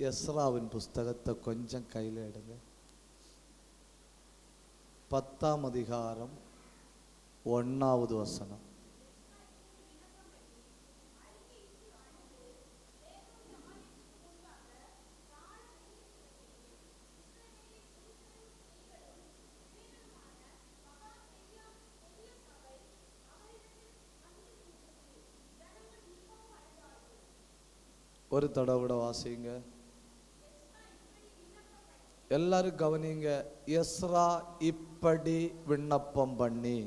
எஸ்ராவின் புஸ்தகத்தை கொஞ்சம் கையில் எடுங்க. 10ஆம் அதிகாரம் 1வது வசனம். ஒரு தடவை வாசிங்க, எல்லாரும் கவனிங்க. எஸ்ரா இப்படி விண்ணப்பம் பண்ணி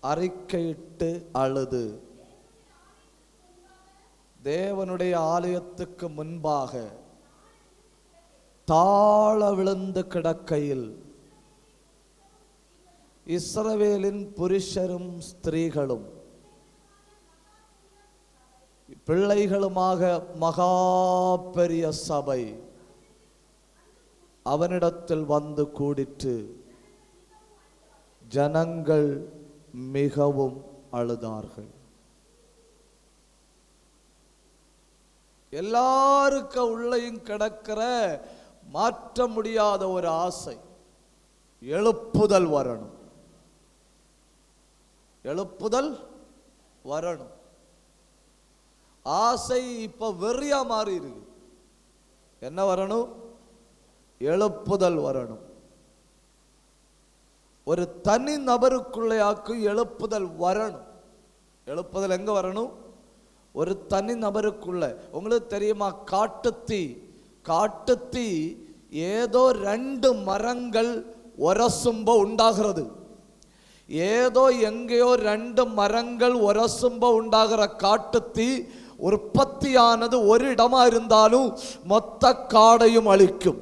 அறிக்கையிட்டு அழுது தேவனுடைய ஆலயத்துக்கு முன்பாக தாழ விழுந்து கிடக்கையில் இஸ்ரவேலின் புருஷரும் ஸ்திரீகளும் பிள்ளைகளுமாக மகா பெரிய சபை அவனிடத்தில் வந்து கூடிற்று. ஜனங்கள் மிகவும் அழுதார்கள். எல்லாருக்கு உள்ளேயும் கிடக்கிற மாற்ற முடியாத ஒரு ஆசை, எழுப்புதல் வரணும், எழுப்புதல் வரணும். ஆசை இப்ப வெறியா மாறி இருக்கு. என்ன வரணும்? எழுப்புதல் வரணும். ஒரு தனி நபருக்குள்ளையாக்கு எழுப்புதல் வரணும். எழுப்புதல் எங்க வரணும்? ஒரு தனி நபருக்குள்ள. உங்களுக்கு தெரியுமா, காட்டுத்தீ ஏதோ 2 மரங்கள் உரசும்ப உண்டாகிறது. ஏதோ எங்கேயோ 2 மரங்கள் உரசும்ப உண்டாகிற காட்டுத்தீ உற்பத்தியானது ஒரு இடமா இருந்தாலும் மொத்த காடையும் அழிக்கும்.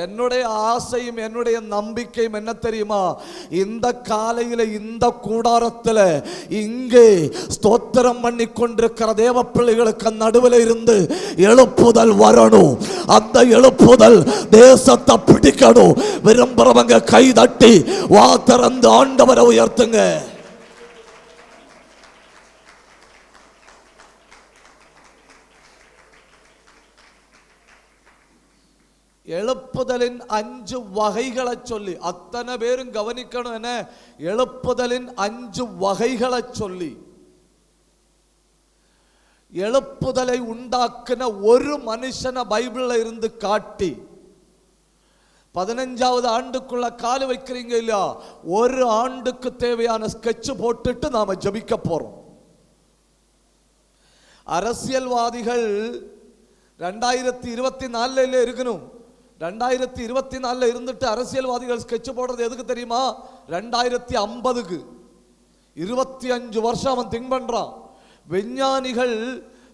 என்னுடைய ஆசையும் என்னுடைய நம்பிக்கையும் என்ன தெரியுமா? இந்த காலையில இந்த கூடாரத்தில் இங்கே ஸ்தோத்திரம் பண்ணி கொண்டிருக்கிற தேவ பிள்ளைகளுக்கு நடுவில் இருந்து எழுப்புதல் வரணும். அந்த எழுப்புதல் தேசத்தை பிடிக்கணும். விரும்புறவங்க கை தட்டி வா திறந்து ஆண்டவரை உயர்த்துங்க. எழுப்புதலின் 5 வகைகளை சொல்லி அத்தனை பேரும் கவனிக்கணும். என்ன? எழுப்புதலின் 5 வகைகளை சொல்லி எழுப்புதலை உண்டாக்குன ஒரு மனுஷனை பைபிள்ல இருந்து காட்டி 15வது ஆண்டுக்குள்ள கால் வைக்கிறீங்க இல்லையா, ஒரு ஆண்டுக்கு தேவையான ஸ்கெட்ச் போட்டுட்டு நாம ஜபிக்க போறோம். அரசியல்வாதிகள் 2024 இருக்கணும். 2024 இருந்துட்டு அரசியல்வாதிகள் ஸ்கெட்ச் போடுறது எதுக்கு தெரியுமா? 2050க்கு 25 வருஷம் அவன் திங்க் பண்றான். விஞ்ஞானிகள்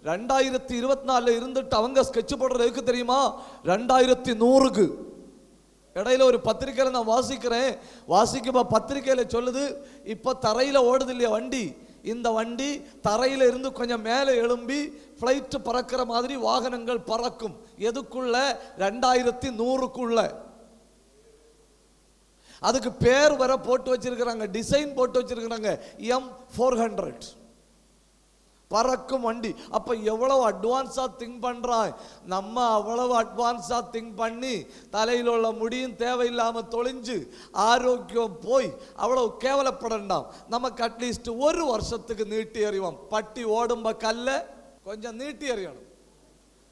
2024 இருந்துட்டு அவங்க ஸ்கெட்ச் போடுறது எதுக்கு தெரியுமா? 2100க்கு. இடையில ஒரு பத்திரிக்கையில நான் வாசிக்க பத்திரிக்கையில சொல்லுது, இப்ப தரையில ஓடுது இல்லையா வண்டி, இந்த வண்டி தரையில இருந்து கொஞ்சம் மேலே எழும்பி பிளைட் பறக்கிற மாதிரி வாகனங்கள் பறக்கும். எதுக்குள்ள? 2100க்குள்ள. அதுக்கு பேர் வர போட்டு வச்சிருக்கிறாங்க, டிசைன் போட்டு வச்சிருக்கிறாங்க, M400 பறக்கும் வண்டி. அப்ப எவ்வளவு அட்வான்ஸா திங்க் பண்றான். நம்ம அவ்வளவு அட்வான்ஸா திங்க் பண்ணி தலையில் உள்ள முடியும் தேவையில்லாம தொலைஞ்சு ஆரோக்கியம் போய் அவ்வளவு கேவலப்படண்டாம். நமக்கு அட்லீஸ்ட் ஒரு வருஷத்துக்கு நீட்டி எறிவோம். பட்டி ஓடும்ப கல்ல கொஞ்சம் நீட்டி எறியணும்,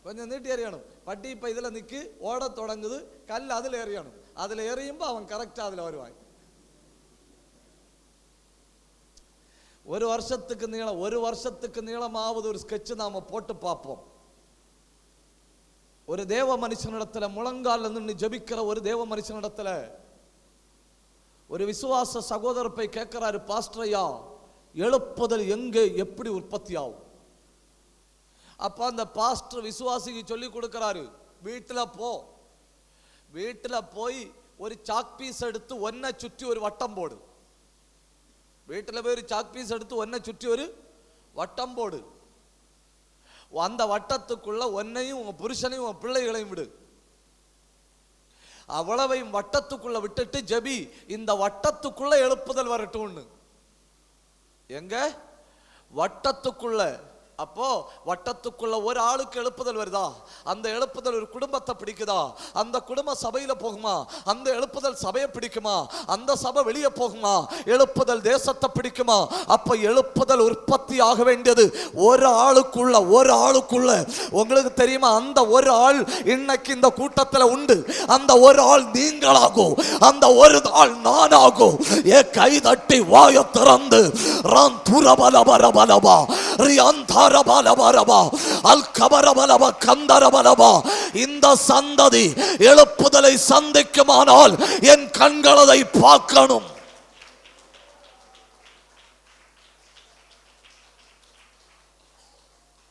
கொஞ்சம் நீட்டி எறியணும். பட்டி இப்ப இதுல நிக்கு ஓட தொடங்குது, கல் அதுல எறியணும். அதுல எறியும்போ அவன் கரெக்டா அதுல வருவான். ஒரு வருஷத்துக்கு நீளமாவது ஒரு ஸ்கெட்ச் நாம போட்டு பார்ப்போம். ஒரு தேவ மனுஷனிடத்துல முழங்கால் நின்று ஜெபிக்கிற ஒரு தேவ மனுஷனிடத்துல ஒரு விசுவாச சகோதரர் போய் கேட்கிறாரு, பாஸ்டர் ஐயா, எழுப்புதல் எங்கே எப்படி உற்பத்தி ஆகும்? அப்ப அந்த பாஸ்டர் விசுவாசிக்கு சொல்லி கொடுக்கிறாரு, வீட்டுல போய் ஒரு சாக் பீஸ் எடுத்து ஒன்ன சுற்றி ஒரு வட்டம் போடு. வீட்டில் போய் ஒரு சாக் பீஸ் எடுத்து ஒன்னை சுற்றி ஒரு வட்டம் போடு. அந்த வட்டத்துக்குள்ள ஒன்னையும் உங்க புருஷனையும் உங்க பிள்ளைகளையும் விடு. அவ்வளவையும் வட்டத்துக்குள்ள விட்டுட்டு ஜெபி, இந்த வட்டத்துக்குள்ள எழுப்புதல் வரட்டும். எங்க? வட்டத்துக்குள்ள. அப்போ வட்டத்துக்குள்ள ஒரு ஆளுக்கு எழுப்புதல் வருதா, அந்த எழுப்புதல் ஒரு குடும்பத்தை பிடிக்குதா, அந்த குடும்பம் சபையில போகுமா, அந்த எழுப்புதல் சபையை பிடிக்குமா, அந்த சபை வெளியே போகுமா, எழுப்புதல் தேசத்தை பிடிக்குமா? அப்ப எழுப்புதல் உற்பத்தி ஆக வேண்டியது ஒரு ஆளுக்குள்ள. உங்களுக்கு தெரியுமா, அந்த ஒரு ஆள் இன்னைக்கு இந்த கூட்டத்தில் உண்டு. அந்த ஒரு ஆள் நீங்களாகும், அந்த ஒரு ஆள் நானாகும். ஏ கை தட்டி வாய திறந்து ராம் துரபலபரபலபா ரியாந்தா இந்த சந்ததி எழுப்புதலை சந்திக்குமானால் என் கண்கள் அதை பார்க்கணும்.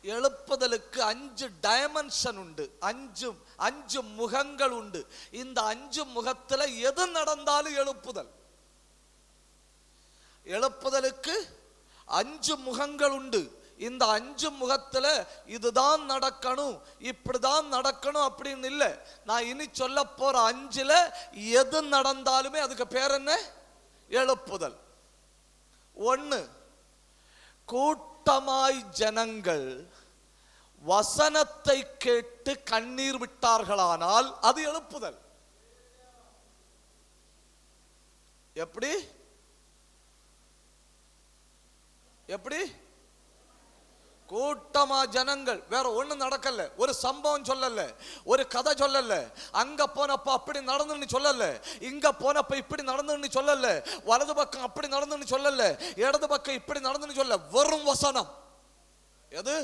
எழுப்புதலுக்கு 5 டைமென்ஷன் உண்டு, 5 முகங்கள் உண்டு. இந்த 5 முகத்துல எது நடந்தாலும் எழுப்புதல். எழுப்புதலுக்கு 5 முகங்கள் உண்டு. இந்த 5 முகத்துல இதுதான் நடக்கணும், இப்படிதான் நடக்கணும் அப்படின்னு இல்லை. நான் இனி சொல்ல போற 5ல எது நடந்தாலுமே அதுக்கு பேர் என்ன? எழுப்புதல். 1, கூட்டமாய் ஜனங்கள் வசனத்தை கேட்டு கண்ணீர் விட்டார்களானால் அது எழுப்புதல். எப்படி? கூட்டமா ஜனங்கள், வேற ஒண்ணு நடக்கல, ஒரு சம்பவம் சொல்லல, ஒரு கதை சொல்லல, அங்க போனப்ப அப்படி நடந்துன்னு சொல்லல, இங்க போனப்ப இப்படி நடந்துன்னு சொல்லல, வலது பக்கம் அப்படி நடந்துன்னு சொல்லல, இடது பக்கம் இப்படி நடந்துன்னு சொல்ல, வெறும் வசனம். எது?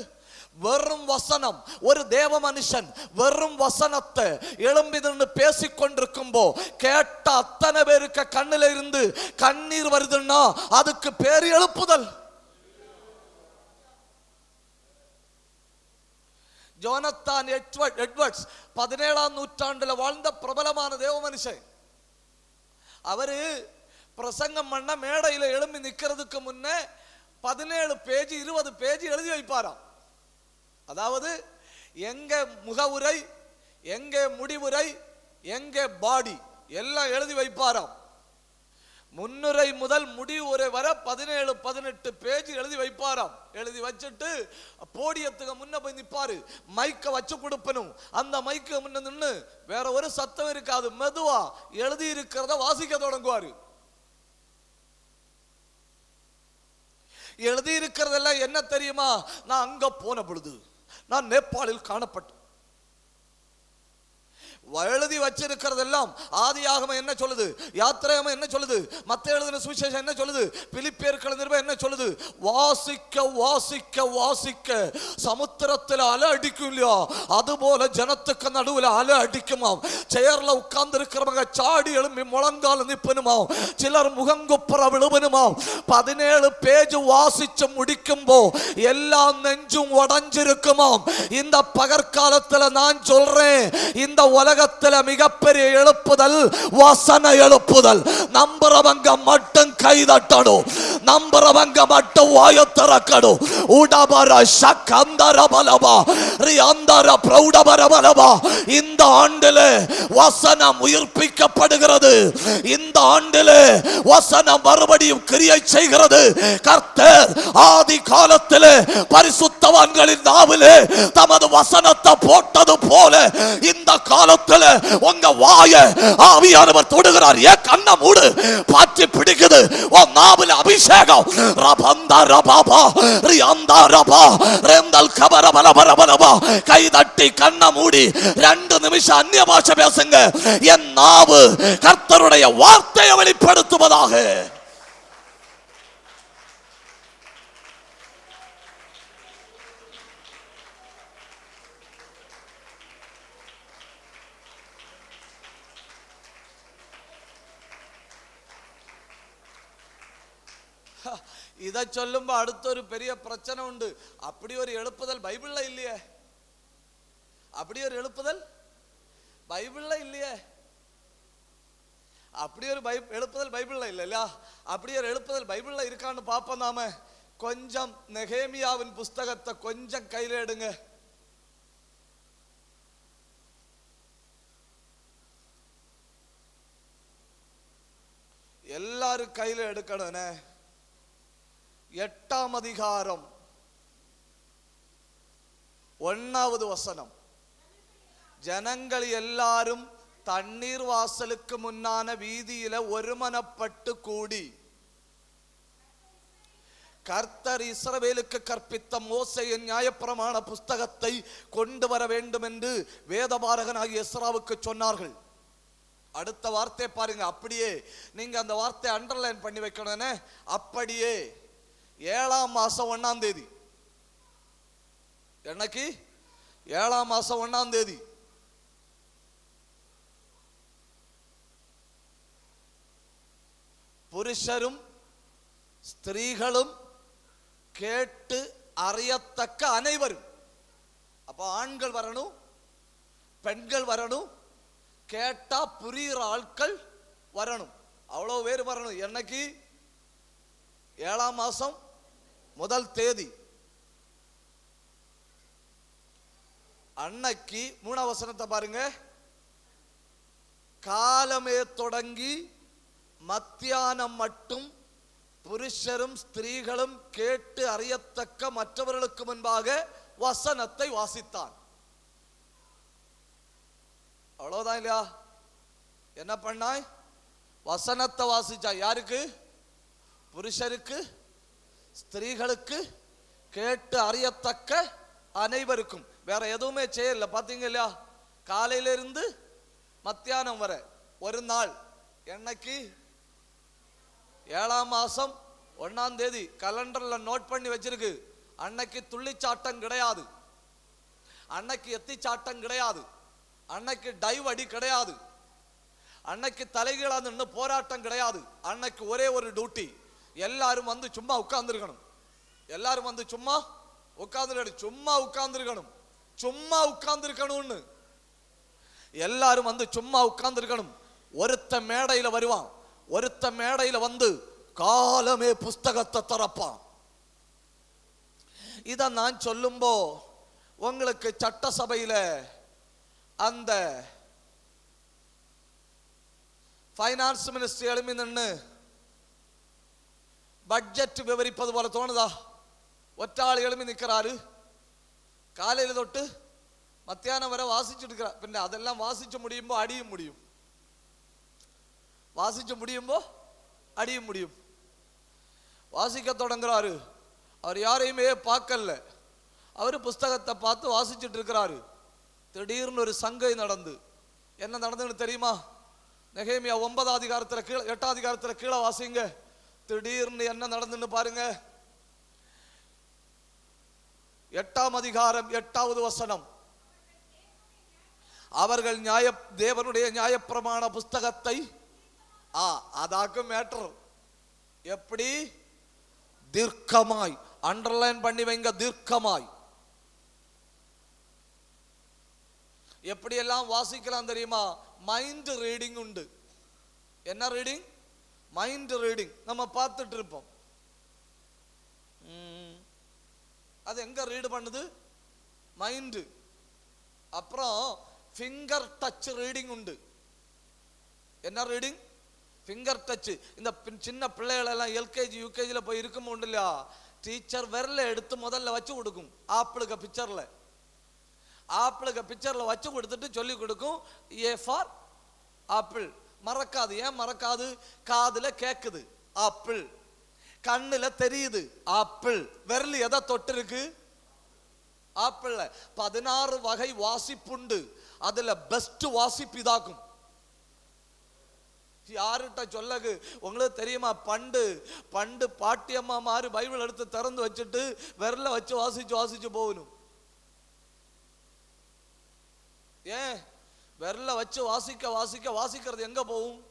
வெறும் வசனம். ஒரு தேவ மனுஷன் வெறும் வசனத்தை எழும்பி நின்று பேசிக்கொண்டிருக்கும்போ கேட்ட அத்தனை பேருக்கு கண்ணில இருந்து கண்ணீர் வருதுன்னா அதுக்கு பேர் எழுப்புதல். ஜோனத்தான் எட்வர்ட்ஸ் 17ஆம் நூற்றாண்டுல வாழ்ந்த பிரபலமான தேவ மனுஷன். அவரு பிரசங்கம் பண்ண மேடையில எழும்பி நிக்கிறதுக்கு முன்னே 17 பேஜ் 20 பேஜ் எழுதி வைப்பாராம். அதாவது எங்க முகவுரை, எங்க முடிவுரை, எங்க பாடி எல்லாம் எழுதி வைப்பாராம். முன்னுரை முதல் முடிவுரை வர 17-18 பேஜ் எழுதி வைப்பாராம். எழுதி வச்சுட்டு போடியத்துக்கு முன்ன போய் நிப்பாரு, மைக்க வச்சு கொடுப்பனும். அந்த மைக்க முன்ன நின்று வேற ஒரு சத்தம் இருக்காது, மெதுவா எழுதி இருக்கிறத வாசிக்க தொடங்குவாரு. எழுதி இருக்கிறதெல்லாம் என்ன தெரியுமா? நான் அங்க போன பொழுது, நான் நேபாளில் காணப்பட்டேன். எழுதி வச்சிருக்கிறதெல்லாம் ஆதியாகமம் என்ன சொல்லுது, யாத்திராகமம் என்ன சொல்லுது, மத்தேயு எழுதின சுவிசேஷம் என்ன சொல்லுது, பிலிப்பியர் நிருபம் என்ன சொல்லுது, வாசிக்க வாசிக்க வாசிக்க சமுத்திரத்தில் அலை அடிக்கும் இல்லையா, அதுபோல ஜனத்துக்கு நடுவில் அலை அடிக்குமாம். சேர்ல உட்கார்ந்து இருக்கிறவங்க சாடி எழும்பி முழங்கால நிப்பனுமாம், சிலர் முகங்குப்புற விழுவனுமாம். 17 பேஜ் வாசிச்சு முடிக்கும்போ எல்லாம் நெஞ்சும் உடைஞ்சிருக்குமாம். இந்த பகற்காலத்துல நான் சொல்றேன், இந்த உலகத்துல மிகப்பெரிய எழுப்புதல் வசன எழுப்புதல். நம்புறவங்க மட்டும் கை தட்டணும், நம்புறவங்க மட்டும் வாயை திறக்கணும். உடபர சக்கந்தர பலபா ரியாந்தர பிரௌடபர பலபா. இந்த ஆண்டிலே வசனம் உயிர்ப்பிக்கப்படுகிறது. இந்த ஆண்டிலே வசனம் மறுபடியும் கிரியை செய்கிறது. கர்த்தர் ஆதி காலத்திலே பரிசுத்தவான்களின் நாவிலே தமது வசனத்தை போட்டது போல இந்த காலத்தில் உங்க வாயை ஆவியானவர் தொடுகிறார். ஏன் கண்ணை மூடு, பாத்தி பிடிக்குது உன் நாவில அபிஷேகம். ரபந்தா ரபாபா ரியாந்தா ரபா ரெந்தல் கபர பலபர பலபா. கை தட்டி கண்ணை மூடி 2 நிமிஷம் அந்நிய பாஷை பேசுங்க. என் நாவு கர்த்தருடைய வார்த்தையை வெளிப்படுத்துவதாக. இதை சொல்லும்போ அடுத்த ஒரு பெரிய பிரச்சனை உண்டு. அப்படி ஒரு எழுப்புதல் பைபிள்ல இல்லையே, அப்படி ஒரு எழுப்புதல் பைபிள்ல இல்லையே, அப்படி ஒரு எழுப்புதல் பைபிள்ல இல்ல. அப்படி ஒரு எழுப்புதல் பைபிள்ல இருக்கான்னு பாப்போம். நாம கொஞ்சம் நெகேமியாவின் புஸ்தகத்தை கொஞ்சம் கையில எடுங்க. எல்லாரும் கையில எடுக்கணும். 8ஆம் அதிகாரம் 1வது வசனம். ஜனங்கள் எல்லாரும் தண்ணீர் வாசலுக்கு முன்னான வீதியில ஒருமனப்பட்டு கூடி கர்த்தர் இஸ்ரவேலுக்கு கற்பித்த மோசேயின் நியாயப்பிரமாண புஸ்தகத்தை கொண்டு வர வேண்டும் என்று வேதபாரகனாகிய எஸ்ராவுக்கு சொன்னார்கள். அடுத்த வார்த்தை பாருங்க. அப்படியே நீங்க அந்த வார்த்தை அண்டர்லைன் பண்ணி வைக்கணும். அப்படியே 7ஆம் மாசம் 1ஆம் தேதி, என்னைக்கு 7ஆம் மாசம் 1ஆம் தேதி புருஷரும் ஸ்திரீகளும் கேட்டு அறியத்தக்க அனைவரும், அப்ப ஆண்கள் வரணும், பெண்கள் வரணும், கேட்டா புரிகிற ஆட்கள் வரணும், அவ்வளவு பேர் வரணும். என்னைக்கு 7ஆம் மாசம் 1 தேதி. அன்னைக்கு 3ஆம் வசனத்தை பாருங்க. காலமே தொடங்கி மத்தியானம் மட்டும் புருஷரும் ஸ்திரீகளும் கேட்டு அறியத்தக்க மற்றவர்களுக்கு முன்பாக வசனத்தை வாசித்தான். அவ்வளவுதான் இல்லையா? என்ன பண்ணாய்? வசனத்தை வாசிச்சா. யாருக்கு? புருஷருக்கு ஸ்திரீகளுக்கு கேட்டு அறியத்தக்க அனைவருக்கும். வேற எதுவுமே செய்யல. பாத்தீங்க இல்லையா? காலையில இருந்து மத்தியானம் வரை ஒரு நாள். என்னைக்கு? 7ஆம் மாசம் 1ஆம் தேதி. கலண்டர்ல நோட் பண்ணி வச்சிருக்கு. அன்னைக்கு துள்ளிச்சாட்டம் கிடையாது, அன்னைக்கு எத்திச்சாட்டம் கிடையாது, அன்னைக்கு டைவ் அடி கிடையாது, அன்னைக்கு தலைகீழா நின்று போராட்டம் கிடையாது. அன்னைக்கு ஒரே ஒரு டியூட்டி, எல்லாரும் வந்து சும்மா உட்கார்ந்துருக்கணும். எல்லாரும் வந்து சும்மா உட்கார்ந்துருக்கணும். சும்மா உட்கார்ந்துருக்கணும். சும்மா உட்கார்ந்துருக்கணும்னு எல்லாரும் வந்து சும்மா உட்கார்ந்துருக்கணும். ஒருத்த மேடையில வருவான், ஒருத்த மேடையில வந்து காலமே புஸ்தகத்தை திறப்பான். இத நான் சொல்லும்போ உங்களுக்கு சட்டசபையில அந்த ஃபைனான்ஸ் மினிஸ்டர் எழுப்பி நின்று பட்ஜெட் விவரிப்பது போல தோணுதா? ஒற்றாள் எழுப்பி நிற்கிறாரு. காலையில தொட்டு மத்தியானம் வரை வாசிச்சுட்டு இருக்கிறார். பின்ன அதெல்லாம் வாசிச்சு முடியும்போ அடியும் முடியும், வாசிச்சு முடியும்போ அடியும் முடியும். வாசிக்க தொடங்குறாரு. அவர் யாரையுமே பார்க்கல, அவரு புஸ்தகத்தை பார்த்து வாசிச்சுட்டு இருக்கிறாரு. திடீர்னு ஒரு சங்கை நடந்து, என்ன நடந்துன்னு தெரியுமா? நெகேமியா 9ஆம் அதிகாரத்தில் கீழே 8ஆம் அதிகாரத்தில் கீழே வாசிங்க. திடீர்னு என்ன நடந்துன்னு பாருங்க. 8ஆம் அதிகாரம் 8வது வசனம். அவர்கள் தேவனுடைய நியாயப்பிரமாண புஸ்தகத்தை அதாக்கும் மேட்டர். எப்படி? தீர்க்கமாய். அண்டர்லைன் பண்ணி வைங்க, தீர்க்கமாய். எப்படி எல்லாம் வாசிக்கலாம் தெரியுமா? மைண்ட் ரீடிங் உண்டு. என்ன ரீடிங்? Mind reading. நம்ம பார்த்துட்டு இருப்போம். அது எங்க ரீடு பண்ணுது? மைண்ட். அப்புறம் ஃபிங்கர் டச் ரீடிங் உண்டு. என்ன ரீடிங்? Finger touch. இந்த சின்ன பிள்ளைகள் எல்லாம் எல்கேஜி யூகேஜில போய் இருக்கும் உண்டு இல்லையா? டீச்சர் விரல எடுத்து முதல்ல வச்சு கொடுக்கும். ஆப்பிளுக்கு பிக்சர்ல, ஆப்பிளுக்கு பிக்சர்ல வச்சு கொடுத்துட்டு சொல்லி கொடுக்கும். A for apple. மறக்காது. ஏன் மறக்காது? காதுல கேக்குது ஆப்பிள், கண்ணுல தெரியுது ஆப்பிள், விரல் எதை தொட்டு இருக்கு? ஆப்பிள். 16 வகை வாசிப்புண்டு. அதுல பெஸ்ட் வாசிப்பு இதாக்கும். யாருகிட்ட சொல்லகு? உங்களுக்கு தெரியுமா? பண்டு பாட்டியம்மா மாதிரி பைபிள் எடுத்து திறந்து வச்சுட்டு விரல வச்சு வாசிச்சு வாசிச்சு போகணும். ஏன்? விரல வச்சு வாசிக்க வாசிக்க வாசிக்கிறது எங்க போகும்?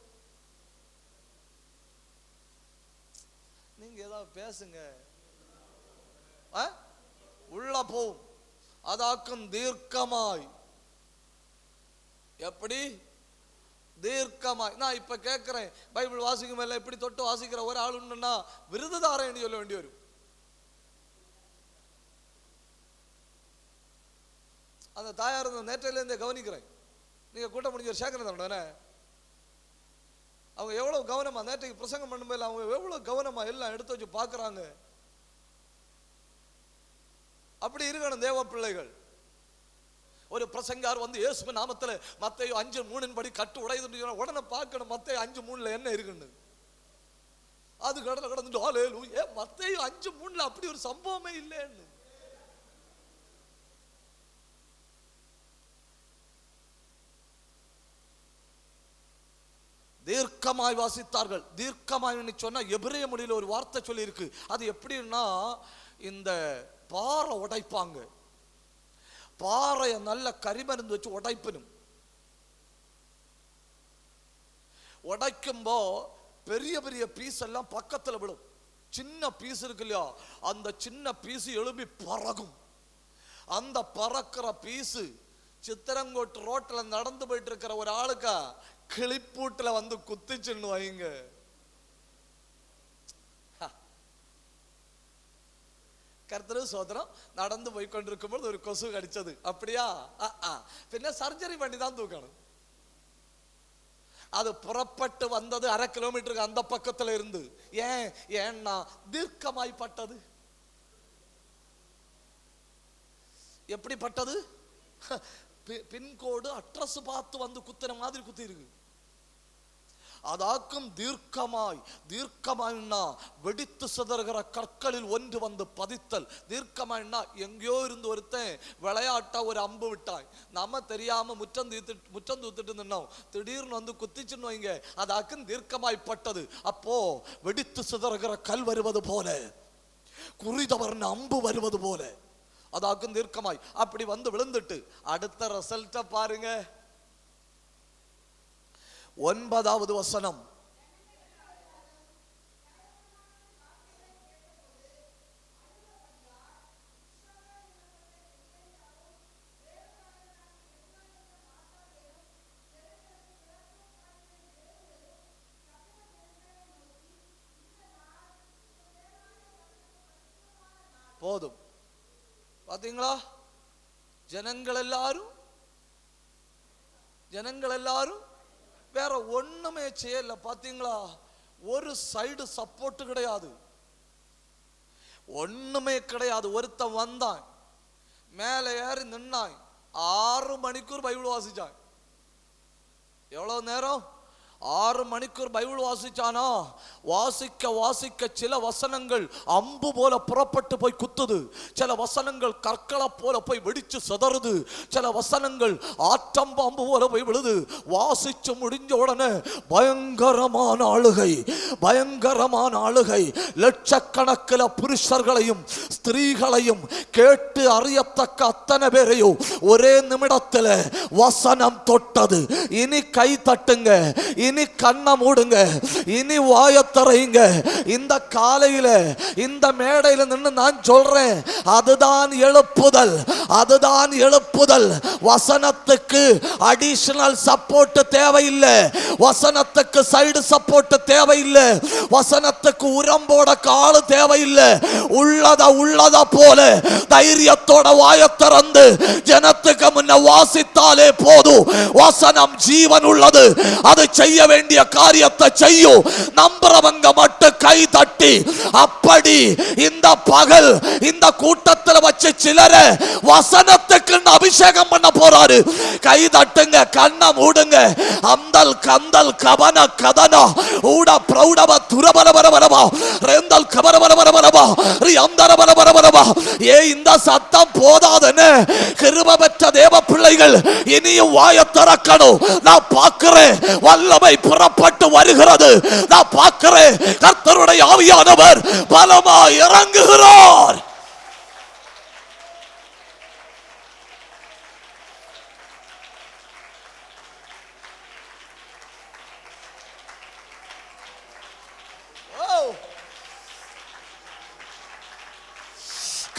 நீங்க ஏதாவது பேசுங்க, உள்ள போகும். அதாக்கும் தீர்க்கமாய். எப்படி? தீர்க்கமாய். நான் இப்ப கேட்கிறேன், பைபிள் வாசிக்கும் மேல இப்படி தொட்டு வாசிக்கிற ஒரு ஆள் உண்டுன்னா விருதுதாரன் சொல்ல வேண்டி வரும். அந்த தாயார் நேற்றையில இருந்தே கவனிக்கிறேன். நீங்க கூட்டம் முடிஞ்ச சேர்க்கிறத அவங்க எவ்வளவு கவனமா நேற்றைக்கு பிரசங்கம் பண்ணும்போது அவங்க எவ்வளவு கவனமா எல்லாம் எடுத்து வச்சு பார்க்கறாங்க. அப்படி இருக்கணும் தேவ பிள்ளைகள். ஒரு பிரசங்கார் வந்து இயேசுவின் நாமத்தில் மத்தேயு 5:3 படி கட்டு உடையுதுன்னு உடனே பார்க்கணும் மத்தேயு 5:3 என்ன இருக்குன்னு. அது கடந்துட்டு ஹல்லேலூயா, மத்தேயு 5:3 அப்படி ஒரு சம்பவமே இல்லைன்னு. தீர்க்கமாய் வாசித்தார்கள். தீர்க்கமாய் சொன்னா எபிரேய மொழியில் ஒரு வார்த்தை சொல்லி இருக்கு. அது எப்படின்னா, இந்த பாறை உடைப்பாங்க, பாறையை நல்ல கரிமருந்து வச்சு உடைப்பணும். உடைக்கும்போ பெரிய பெரிய பீஸ் எல்லாம் பக்கத்தில் விடும். சின்ன பீஸ் இருக்கு இல்லையா, அந்த சின்ன பீஸ் எழுப்பி பறக்கும். அந்த பறக்கிற பீஸு சித்திரங்கோட்டு ரோட்டில் நடந்து போயிட்டு இருக்கிற ஒரு ஆளுக்கா கிளிப்பூட்டில் வந்து குத்திச்சுன்னு வைங்க. கர்த்தர் சோதரம் நடந்து போய் கொண்டிருக்கும்போது ஒரு கொசு கடிச்சது. அப்படியா? பின்ன சர்ஜரி பண்ணி தான் தூக்கணும். அது புறப்பட்டு வந்தது 1/2 கிலோமீட்டருக்கு அந்த பக்கத்துல இருந்து. ஏன்னா தீர்க்கமாய்ப்பட்டது. எப்படிப்பட்டது? பின்கோடு அட்ரஸ் பார்த்து வந்து குத்துற மாதிரி குத்தி இருக்கு. அதாக்கும் தீர்க்கமாய். தீர்க்கமாய்னா வெடித்து சிதறுகிற கற்களில் ஒன்று வந்து பதித்தல். தீர்க்கமாய்னா எங்கேயோ இருந்து ஒருத்தன் விளையாட்டா ஒரு அம்பு விட்டாய், நம்ம தெரியாம முற்றம் தூத்துட்டு நின்னோம், திடீர்னு வந்து குத்திச்சுன்னு வைங்க, அதாக்கும் தீர்க்கமாய்ப்பட்டது. அப்போ வெடித்து சிதறுகிற கல் வருவது போல, குறிதவர்ன அம்பு வருவது போல அதாக்கும் தீர்க்கமாய் அப்படி வந்து விழுந்துட்டு அடுத்த ரிசல்ட்ட பாருங்க. 9வது வசனம். போதும். பாத்தீங்களா? ஜனங்கள் எல்லாரும் வேற ஒண்ணுமே செய்யல. பாத்தீங்களா? ஒரு சைடு சப்போர்ட் கிடையாது, ஒண்ணுமே கிடையாது. ஒருத்தன் வந்தான், மேலே ஏறி நின்னான், 6 மணிக்கூர் பைபிள் வாசிச்சான். எவ்வளவு நேரம்? 6 மணிக்கூர் பைபிள் வாசிச்சானா? வாசிக்க சில வசனங்கள் அம்பு போல புறப்பட்டு போய் குத்துது, சில வசனங்கள் கற்களை போல போய் வெடிச்சு சிதறுது, சில வசனங்கள் ஆற்றம்பு அம்பு போல போய் விழுது. வாசிச்சு முடிஞ்ச உடனே பயங்கரமான அழுகை. லட்சக்கணக்கில் புருஷர்களையும் ஸ்திரீகளையும் கேட்டு அறியத்தக்க அத்தனை பேரையும் ஒரே நிமிடத்தில் வசனம் தொட்டது. இனி கை தட்டுங்க, இனி கண்ணை மூடுங்க, இனி வாயத்தறையுங்க. இந்த காலையில இந்த மேடையில நின்று நான் சொல்றேன், அதுதான் எழுப்புதல். வசனத்துக்கு அடிஷனல் சப்போர்ட் தேவையில்லை, வசனத்துக்கு சைடு சப்போர்ட் தேவையில்லை, வசனத்துக்கு உரம்போட காலு தேவையில்லை. உள்ளத போல தைரியத்தோட வாயத்திறந்து ஜனத்துக்கு முன்ன வாசித்தாலே போதும். வசனம் ஜீவன் உள்ளது, அது செய்ய வேண்டிய காரியத்தை செய்யும். நம்புறவங்க மட்டும் கை தட்டி. அப்படி இந்த பகல் இந்த கூட்டத்தில் வச்சு சிலர வசனத்துக்கு அபிஷேகம் பண்ண போறாரு. கை தட்டுங்க, கண்ணை மூடுங்க. அந்தல் கந்தல் கவன கதனா ஊட பிரௌடவ துரபரபரபரவா ரெந்தல் கபரபரபரபரவா ரியந்தரபரபரபரவா. இந்த சத்தம் போதாதுன்னு கிருபை பெற்ற தேவ பிள்ளைகள் இனியும் வாயை திறக்கணும். நான் பார்க்கிறேன் வல்லமை புறப்பட்டு வருகிறது. நான் பார்க்கிறேன் கர்த்தருடைய ஆவியானவர் பலமாய் இறங்குகிறார்.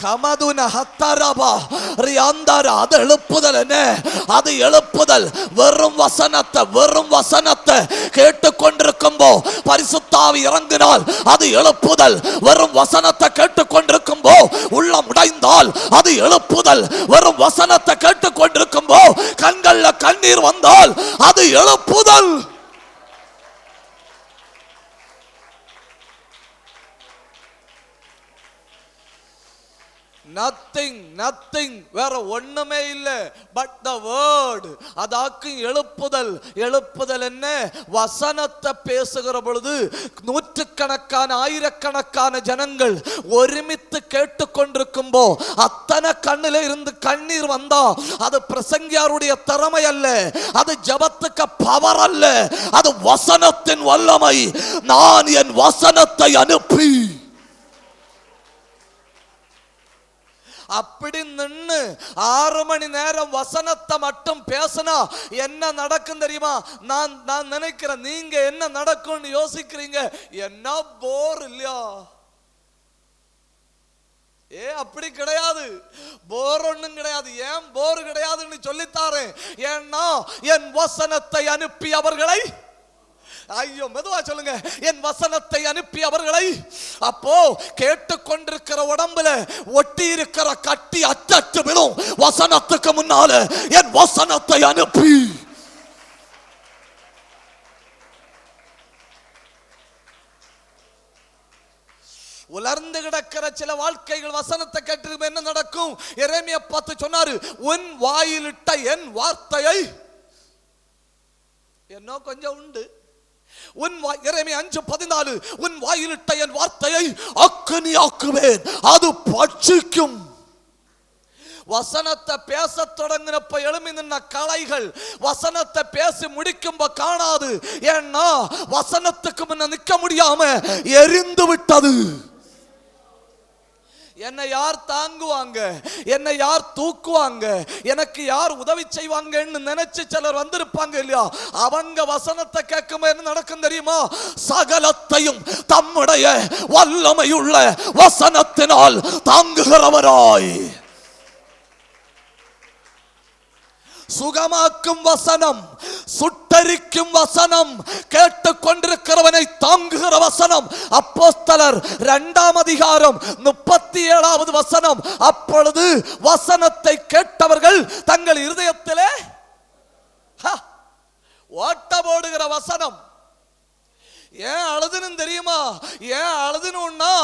அது எழுப்புதல். என்ன அது எழுப்புதல்? வெறும் வசனத்தை கேட்டுக்கொண்டிருக்கும்போ பரிசுத்த ஆவி இறங்கினால் அது எழுப்புதல். வெறும் வசனத்தை கேட்டுக்கொண்டிருக்கும்போ உள்ளம் உடைந்தால் அது எழுப்புதல். வெறும் வசனத்தை கேட்டுக்கொண்டிருக்கும்போ கண்கள்ல கண்ணீர் வந்தால் அது எழுப்புதல். நத்திங் வேற ஒண்ணுமே இல்லை பட் த வேர்ட். அதாக்கும் எழுப்புதல் என்ன? வசனத்தை பேசுகிற பொழுது நூற்றுக்கணக்கான ஆயிரக்கணக்கான ஜனங்கள் ஒருமித்து கேட்டுக்கொண்டிருக்கும் போ அத்தனை கண்ணில இருந்து கண்ணீர் வந்தா அது பிரசங்கியாருடைய திறமை அல்ல, அது ஜபத்துக்கு பவர் அல்ல, அது வசனத்தின் வல்லமை. நான் என் வசனத்தை அனுப்பி அப்படி நின்று 6 மணி நேரம் வசனத்தை மட்டும் பேசினா என்ன நடக்கும் தெரியுமா? நான் நினைக்கிறேன், நீங்க என்ன நடக்கும்னு யோசிக்கிறீங்க. என்ன போர் இல்லையா? அப்படி கிடையாது, போர் ஒண்ணும் கிடையாது. ஏன் போர் கிடையாதுன்னு சொல்லித்தாரேன். ஏன்னா என் வசனத்தை அனுப்பி அவர்களை, ஐயோ மெதுவா சொல்லுங்க, என் வசனத்தை அனுப்பி அவர்களை. அப்போ கேட்டுக்கொண்டிருக்கிற உடம்புல ஒட்டி இருக்கிற கட்டி அச்சட்டு விடும். வசனத்துக்கு முன்னால என் வசனத்தை அனுப்பி உலர்ந்து கிடக்கிற சில வாழ்க்கைகள் வசனத்தை கேட்டு என்ன நடக்கும்? எரேமியா பார்த்து சொன்னாரு, உன் வாயிலிட்ட என் வார்த்தையை என்ன கொஞ்சம் உண்டு. எரேமியா 5:14 உன் வாயிலிட்ட என் வார்த்தையை அக்கினியாக்குவேன், அது பட்சிக்கும். வசனத்தை பேச தொடங்கினப்ப எழுமி நின்ன கலைகள் வசனத்தை பேசி முடிக்கும்ப காணாது. ஏன்னா வசனத்துக்கு முன்ன நிற்க முடியாம எரிந்து விட்டது. என்னை யார் தாங்குவாங்க, என்னை யார் தூக்குவாங்க, எனக்கு யார் உதவி செய்வாங்கன்னு நினைச்சு சிலர் வந்திருப்பாங்க இல்லையா? அவங்க வசனத்தை கேட்கும் என்ன நடக்கும் தெரியுமா? சகலத்தையும் தம்முடைய வல்லமையுள்ள வசனத்தினால் தாங்குகிறவராய், சுகமாக்கும் வசனம், சுட்டரிக்கும் வசனம், கேட்டுக்கொண்டிருக்கிறவனை தாங்குகிற வசனம். அப்போஸ்தலர் 2ஆம் அதிகாரம் 37வது வசனம். அப்பொழுது வசனத்தை கேட்டவர்கள் தங்கள் இருதயத்திலே ஓட்ட போடுகிற வசனம். ஏன் அழுதுன்னு தெரியுமா? ஏன் அழுதுன்னா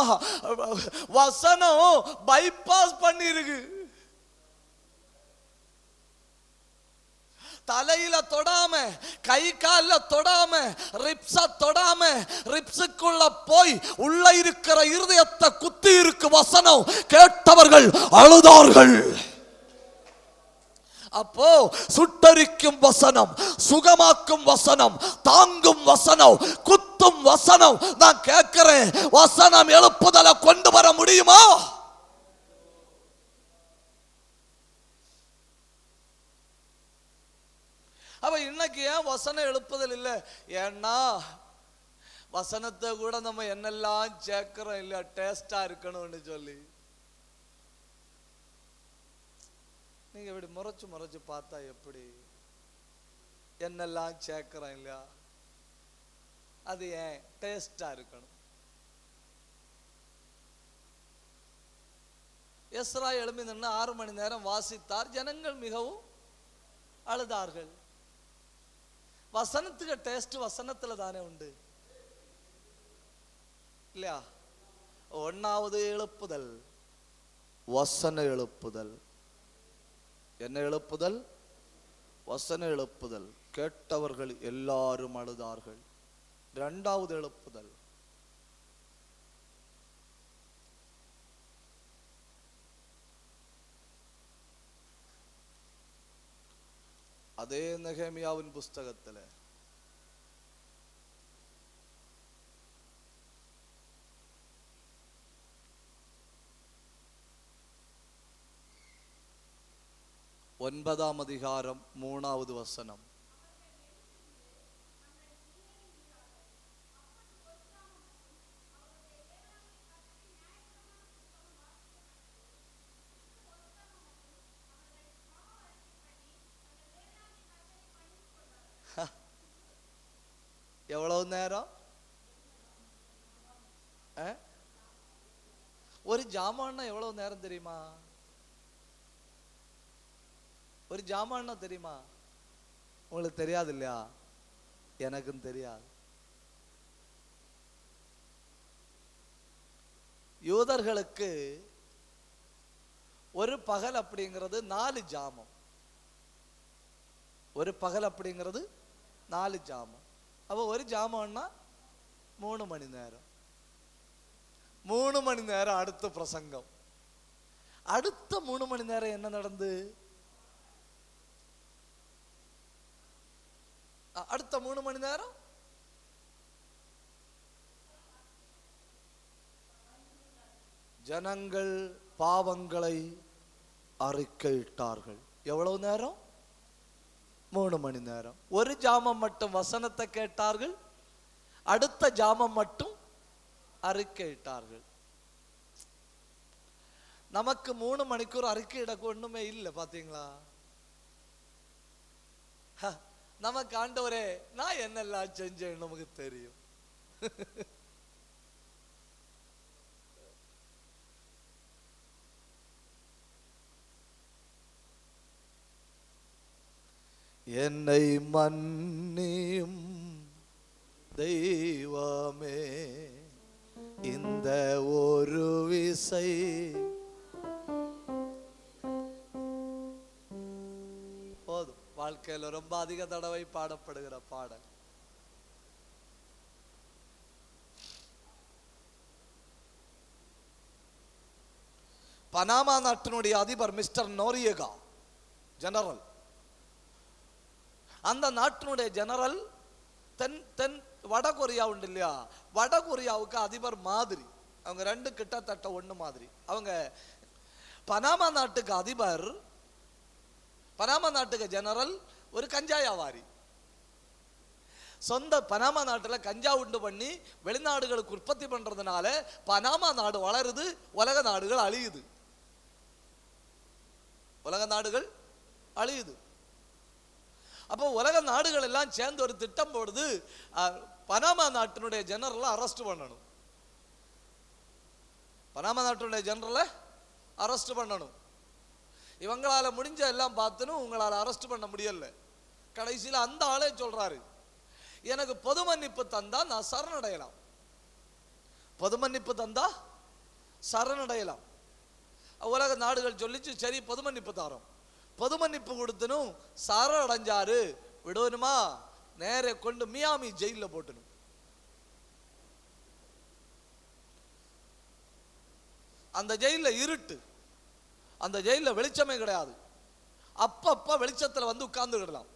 வசனம் பைபாஸ் பண்ணிருக்கு. தலையில தொடாம, கை கால தொடாம, ரிப்ஸ தொடாம, ரிப்ஸுக்குள்ள போய் உள்ள இருக்கிற இருதயத்தை குத்தி இருக்கு வசனம். கேட்டவர்கள் அழுதார்கள். அப்போ சுட்டரிக்கும் வசனம், சுகமாக்கும் வசனம், தாங்கும் வசனம், குத்தும் வசனம். நான் கேட்கிறேன், வசனம் எழுப்புதலை கொண்டு வர முடியுமா? அவ இன்னைக்கு ஏன் வசனம் எழுப்புதல் இல்லை? ஏன்னா வசனத்தை கூட நம்ம என்னெல்லாம் சேர்க்கிறோம் இல்ல, டேஸ்டா இருக்கணும்னு சொல்லி. நீங்க இப்படி முறைச்சு பார்த்தா எப்படி என்னெல்லாம் சேர்க்கிறோம் இல்லையா? அது ஏன் டேஸ்டா இருக்கணும். எஸ்ரா எழும்பி நின்று 6 மணி நேரம் வாசித்தார். ஜனங்கள் மிகவும் அழுதார்கள். வசனத்துக்கு டேஸ்ட் வசனத்துல தானே உண்டு இல்லையா? 1வது எழுப்புதல் வசன எழுப்புதல். என்ன எழுப்புதல்? வசன எழுப்புதல். கேட்டவர்கள் எல்லாரும் அழுதார்கள். 2வது எழுப்புதல் அதே நெகேமியாவின் புஸ்தகத்துல ஒன்பதாம் அதிகாரம் 3வது வசனம். எவ்வளவு நேரம்? ஒரு ஜாமான்னா எவ்வளவு நேரம் தெரியுமா? ஒரு ஜாமான்னா தெரியுமா? உங்களுக்கு தெரியாது இல்லையா? எனக்கும் தெரியாது. யூதர்களுக்கு ஒரு பகல் அப்படிங்கிறது 4 ஜாமம். ஒரு பகல் அப்படிங்கிறது 4 ஜாமம். அப்போ ஒரு ஜாமம்னா 3 மணி நேரம். 3 மணி நேரம் அடுத்த பிரசங்கம். அடுத்த 3 மணி நேரம் என்ன நடந்து? அடுத்த 3 மணி நேரம் ஜனங்கள் பாவங்களை அறிக்கையிட்டார்கள். எவ்வளவு நேரம்? 3 மணி நேரம். ஒரு ஜாமம் மட்டும் வசனத்தை கேட்டார்கள், அடுத்த ஜாமம் மட்டும் அறிக்கையிட்டார்கள். நமக்கு 3 மணிக்கூர் அறிக்கையிட ஒண்ணுமே இல்லை. பாத்தீங்களா? நமக்கு ஆண்டவரே நான் என்னெல்லாம் செஞ்சேன்னு நமக்கு தெரியும். என்னை மன்னியும் தெய்வமே, இந்த ஒரு விசை போதும். வாழ்க்கையில் ரொம்ப அதிக தடவை பாடப்படுகிற பாடல். பனாமா நாட்டினுடைய அதிபர் மிஸ்டர் நோரியகா ஜெனரல். அந்த நாட்டினுடைய ஜெனரல் தென் வட கொரியா உண்டு இல்லையா, வட கொரியாவுக்கு அதிபர் மாதிரி. அவங்க 2 கிட்டத்தட்ட ஒண்ணு மாதிரி. அவங்க பனாமா நாட்டுக்கு அதிபர், பனாமா நாட்டுக்கு ஜெனரல் ஒரு கஞ்சா வியாபாரி. சொந்த பனாமா நாட்டில் கஞ்சா உண்டு பண்ணி வெளிநாடுகளுக்கு உற்பத்தி பண்றதுனால பனாமா நாடு வளருது, உலக நாடுகள் அழியுது. உலக நாடுகள் அழியுது. அப்போ உலக நாடுகள் எல்லாம் சேர்ந்து ஒரு திட்டம் போடுது, பனாமா நாட்டினுடைய ஜெனரலை அரெஸ்ட் பண்ணணும். பனாமா நாட்டினுடைய ஜெனரலை அரெஸ்ட் பண்ணணும். இவங்களால முடிஞ்ச எல்லாம் பார்த்துன்னு உங்களால் அரெஸ்ட் பண்ண முடியல. கடைசியில் அந்த ஆளே சொல்றாரு, எனக்கு பொது மன்னிப்பு தந்தா நான் சரணடையலாம். பொது மன்னிப்பு தந்தா சரணடையலாம். உலக நாடுகள் சொல்லிச்சு, சரி பொது மன்னிப்பு தரோம். பொது மன்னிப்பு கொடுத்தனும் சரணடைஞ்சாரு. விடணுமா? நேர கொண்டு மியாமி ஜெயில போட்டணும். அந்த ஜெயில இருட்டு, அந்த ஜெயில வெளிச்சமே கிடையாது. அப்பப்ப வெளிச்சத்துல வந்து உட்கார்ந்துடலாம்,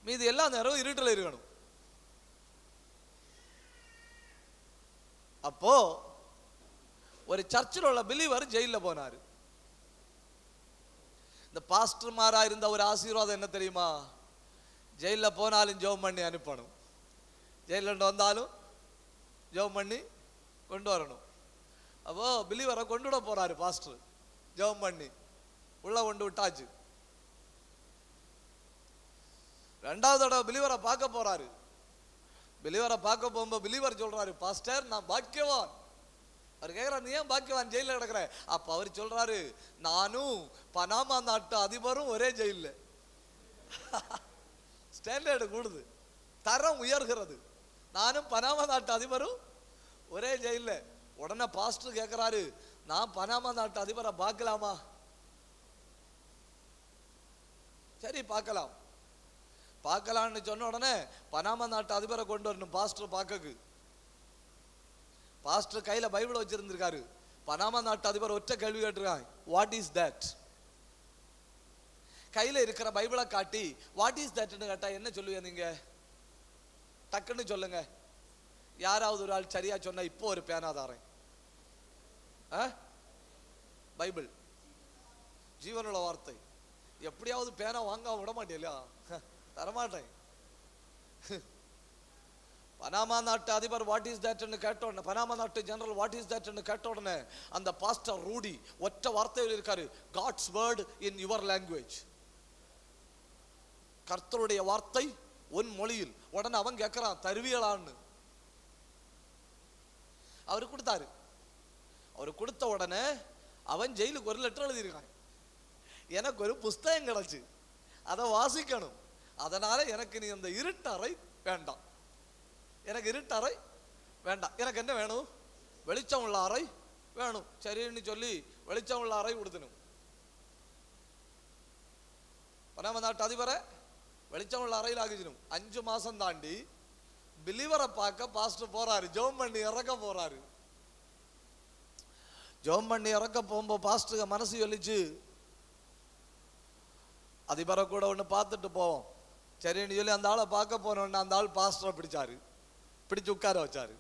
மீது எல்லா நேரம் இருட்டில் இருக்கணும். அப்போ ஒரு சர்ச்சில் உள்ள பிலீவர் ஜெயில போனாரு. இந்த பாஸ்டர்மாரா இருந்த ஒரு ஆசீர்வாதம் என்ன தெரியுமா? ஜெயில போனாலும் ஜெபம் பண்ணி அனுப்பணும், ஜெயில வந்தாலும் ஜெபம் பண்ணி கொண்டு வரணும். அப்போ பிலீவரை கொண்டு விட போறாரு பாஸ்டர், ஜெபம் பண்ணி உள்ள கொண்டு விட்டாச்சு. 2வது தடவை பிலீவரை பார்க்க போறாரு. பிலீவரை பார்க்க போகும்போது பிலீவர் சொல்றாரு, பாஸ்டர் நான் பாக்கியவான். அவர் கேட்கிறார், நீ ஏன் பாக்கியவான் ஜெயில கிடக்குற? அப்ப அவர் சொல்றாரு, நானும் பனாமா நாட்டு அதிபரும் ஒரே ஜெயில. ஸ்டாண்டர்டு கூடுது, தரம் உயர்கிறது. நானும் பனாமா நாட்டு அதிபரும் ஒரே ஜெயில. உடனே பாஸ்டர் கேட்கிறாரு, நான் பனாமா நாட்டு அதிபரை பார்க்கலாமா? சரி பார்க்கலாம். பார்க்கலான்னு சொன்ன உடனே பனாமா நாட்டு அதிபரை கொண்டு வரணும் பாஸ்டர் பார்க்க. பாஸ்டர் கையில பைபிள் வச்சிருந்திருக்காரு. பனாமா நாட்டு அதிபர் ஒற்றை கேள்வி கேட்டிருக்காங்க, வாட் இஸ் தட்? கையில இருக்கிற பைபிளை காட்டி வாட் இஸ் தட்னு கேட்டா என்ன சொல்லுவீங்க நீங்க? டக்குன்னு சொல்லுங்க. யாராவது ஒரு ஆள் சரியா சொன்னா இப்போ ஒரு பேனா தாரேன். பைபிள் ஜீவனுள்ள வார்த்தை. எப்படியாவது பேனா வாங்க விட மாட்டேன், தரமாட்டேன். பனாமா நாட்டு அதிபர் வாட் இஸ் தட்னு கேட்ட உடனே, பனாமா நாட்டு ஜெனரல் வாட் இஸ் தட்னு கேட்ட உடனே அந்த பாஸ்டர் ரூடி ஒற்றை வார்த்தையில் இருக்காரு, God's word in your language. கர்த்தருடைய வார்த்தை உன் மொழியில். உடனே அவன் கேட்கிறான், தருவியலான்னு. அவரு கொடுத்தாரு. அவரு கொடுத்த உடனே அவன் ஜெயிலுக்கு ஒரு லெட்டர் எழுதியிருக்கான், எனக்கு ஒரு புஸ்தகம் கிடைச்சு, அதை வாசிக்கணும். அதனால எனக்கு நீ அந்த இருட்டறை வேண்டாம், எனக்கு இருட்டறை வேண்டாம், எனக்கு என்ன வேணும்? வெளிச்சம் உள்ள அறை வேணும். சரின்னு சொல்லி வெளிச்சம் உள்ள அறை கொடுத்தணும். பனாமா நாட்டு அதிபரை வெளிச்சம் உள்ள அறையில் ஆகிச்சிடும். 5 மாசம் தாண்டி பிலிவரை பார்க்க பாஸ்டர் போறாரு, ஜோம் பண்ணி இறக்க போறாரு. ஜோம் பண்ணி இறக்க போகும்போது பாஸ்டருக்கு மனசு சொல்லிச்சு, அதிபரை கூட ஒன்று பார்த்துட்டு போவோம் சரின்னு சொல்லி அந்த ஆளை பார்க்க போனோன்னு அந்த ஆள் பாஸ்டரை பிடிச்சாரு, பிடிச்சு உட்கார வச்சாரு.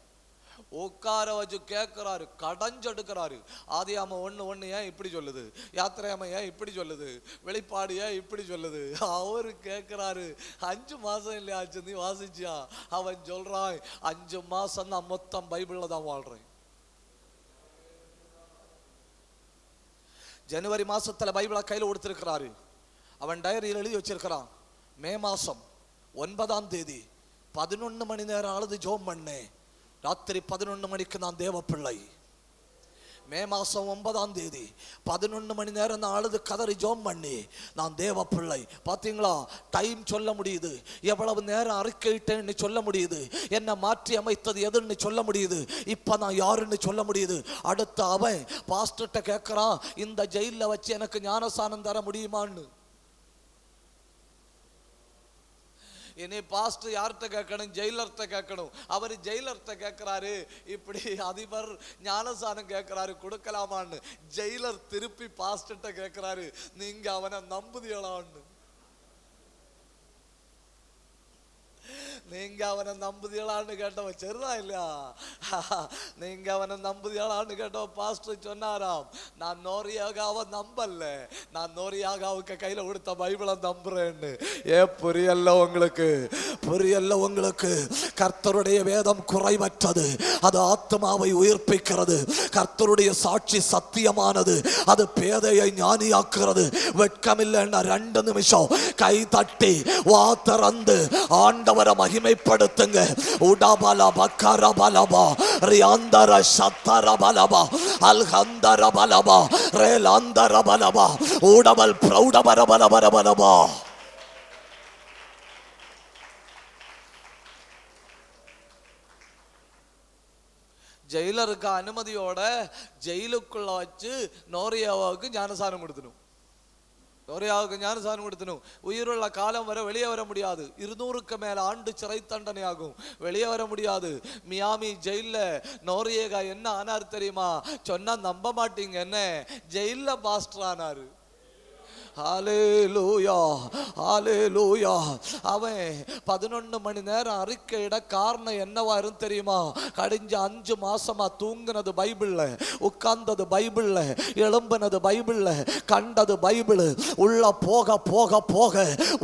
உட்கார வச்சு கேட்கிறாரு, கடைஞ்செடுக்கிறாரு. ஆதியாம 1:1 ஏன் இப்படி சொல்லுது, யாத்திரையாம ஏன் இப்படி சொல்லுது, வெளிப்பாடு ஏன் இப்படி சொல்லுது. அவரு கேட்கிறாரு, 5 மாசம் இல்லையா ஆச்சு நீ வாசிச்சியா? அவன் சொல்றான், 5 மாசம் தான் மொத்தம் பைபிள்ல தான் வாழ்றேன். ஜனவரி மாசத்துல பைபிளை கையில் கொடுத்திருக்கிறாரு. அவன் டைரியில் எழுதி வச்சிருக்கிறான், மே மாசம் 9ஆம் தேதி 11 மணி நேரம் அழுது ஜோம் பண்ணேன். ராத்திரி 11 மணிக்கு நான் தேவ பிள்ளை. மே மாசம் 9ஆம் தேதி 11 மணி நேரம் நான் அழுது கதறி ஜோம் பண்ணி நான் தேவ பிள்ளை. பார்த்தீங்களா, டைம் சொல்ல முடியுது, எவ்வளவு நேரம் அறிக்கையிட்டேன்னு சொல்ல முடியுது, என்னை மாற்றி அமைத்தது எதுன்னு சொல்ல முடியுது, இப்போ நான் யாருன்னு சொல்ல முடியுது. அடுத்து அவன் பாஸ்டர்கிட்ட கேட்குறான், இந்த ஜெயிலில் வச்சு எனக்கு ஞானசானம் தர முடியுமான்னு. இனி பாஸ்டர் யார்கிட்ட கேட்கணும்? ஜெயிலர்கிட்ட கேட்கணும். அவர் ஜெயிலர்கிட்ட கேட்கிறாரு, இப்படி அதிபர் ஞானசானம் கேட்கிறாரு, கொடுக்கலாமான்னு. ஜெயிலர் திருப்பி பாஸ்டர்கிட்ட கேட்கிறாரு, நீங்க அவனை நம்புதியலான்னு. நீங்க அவனை நம்புதியலான்னு கேட்டவன் சரிதான் இல்லையா? நீங்க அவனை நம்புதியலான்னு கேட்டவன் பாஸ்டர் சொன்னாராம், நான் நோரியாகாவை நம்பல, நான் நோரியாகாவுக்கு கையில கொடுத்த பைபிளை நம்புறேன்னு. புரியல உங்களுக்கு? புரியல உங்களுக்கு? கர்த்தருடைய வேதம் குறைவற்றது, அது ஆத்மாவை உயிர்ப்பிக்கிறது. கர்த்தருடைய சாட்சி சத்தியமானது, அது பேதையை ஞானியாக்குறது. வெட்கமில்லைன்னா 2 நிமிஷம் கை தட்டி வா திறந்து ஆண்டவரை மகிமைப்படுத்துங்க. உடபலப கரபலபா ரியாந்தர சத்தரபலபா அல்ஹந்தரபலபா ரேலாந்தரபலபா உடபல் பிரௌடபரபலபரபலபா. ஜெயிலருக்கு அனுமதியோட ஜெயிலுக்குள்ள வச்சு நோரியாவுக்கு ஞானசானம் கொடுத்தணும். நோரியாவுக்கு ஞானசானம் கொடுத்தணும். உயிருள்ள காலம் வரை வெளியே வர முடியாது. 200க்கு மேல ஆண்டு சிறை தண்டனை ஆகும், வெளியே வர முடியாது. மியாமி ஜெயில நோரியேகா என்ன ஆனார் தெரியுமா? சொன்னா நம்ப மாட்டீங்க, என்ன ஜெயில பாஸ்டர் ஆனாரு. ஹல்லேலூயா, ஹல்லேலூயா. அவன் 11 மணி நேரம் அறிக்கையிட காரணம் என்னவா இருந்து தெரியுமா? கடிஞ்ச 5 மாசமா தூங்குனது பைபிள்ல, உட்கார்ந்தது பைபிள்ல, எழும்பினது பைபிள்ல, கண்டது பைபிள். உள்ள போக போக போக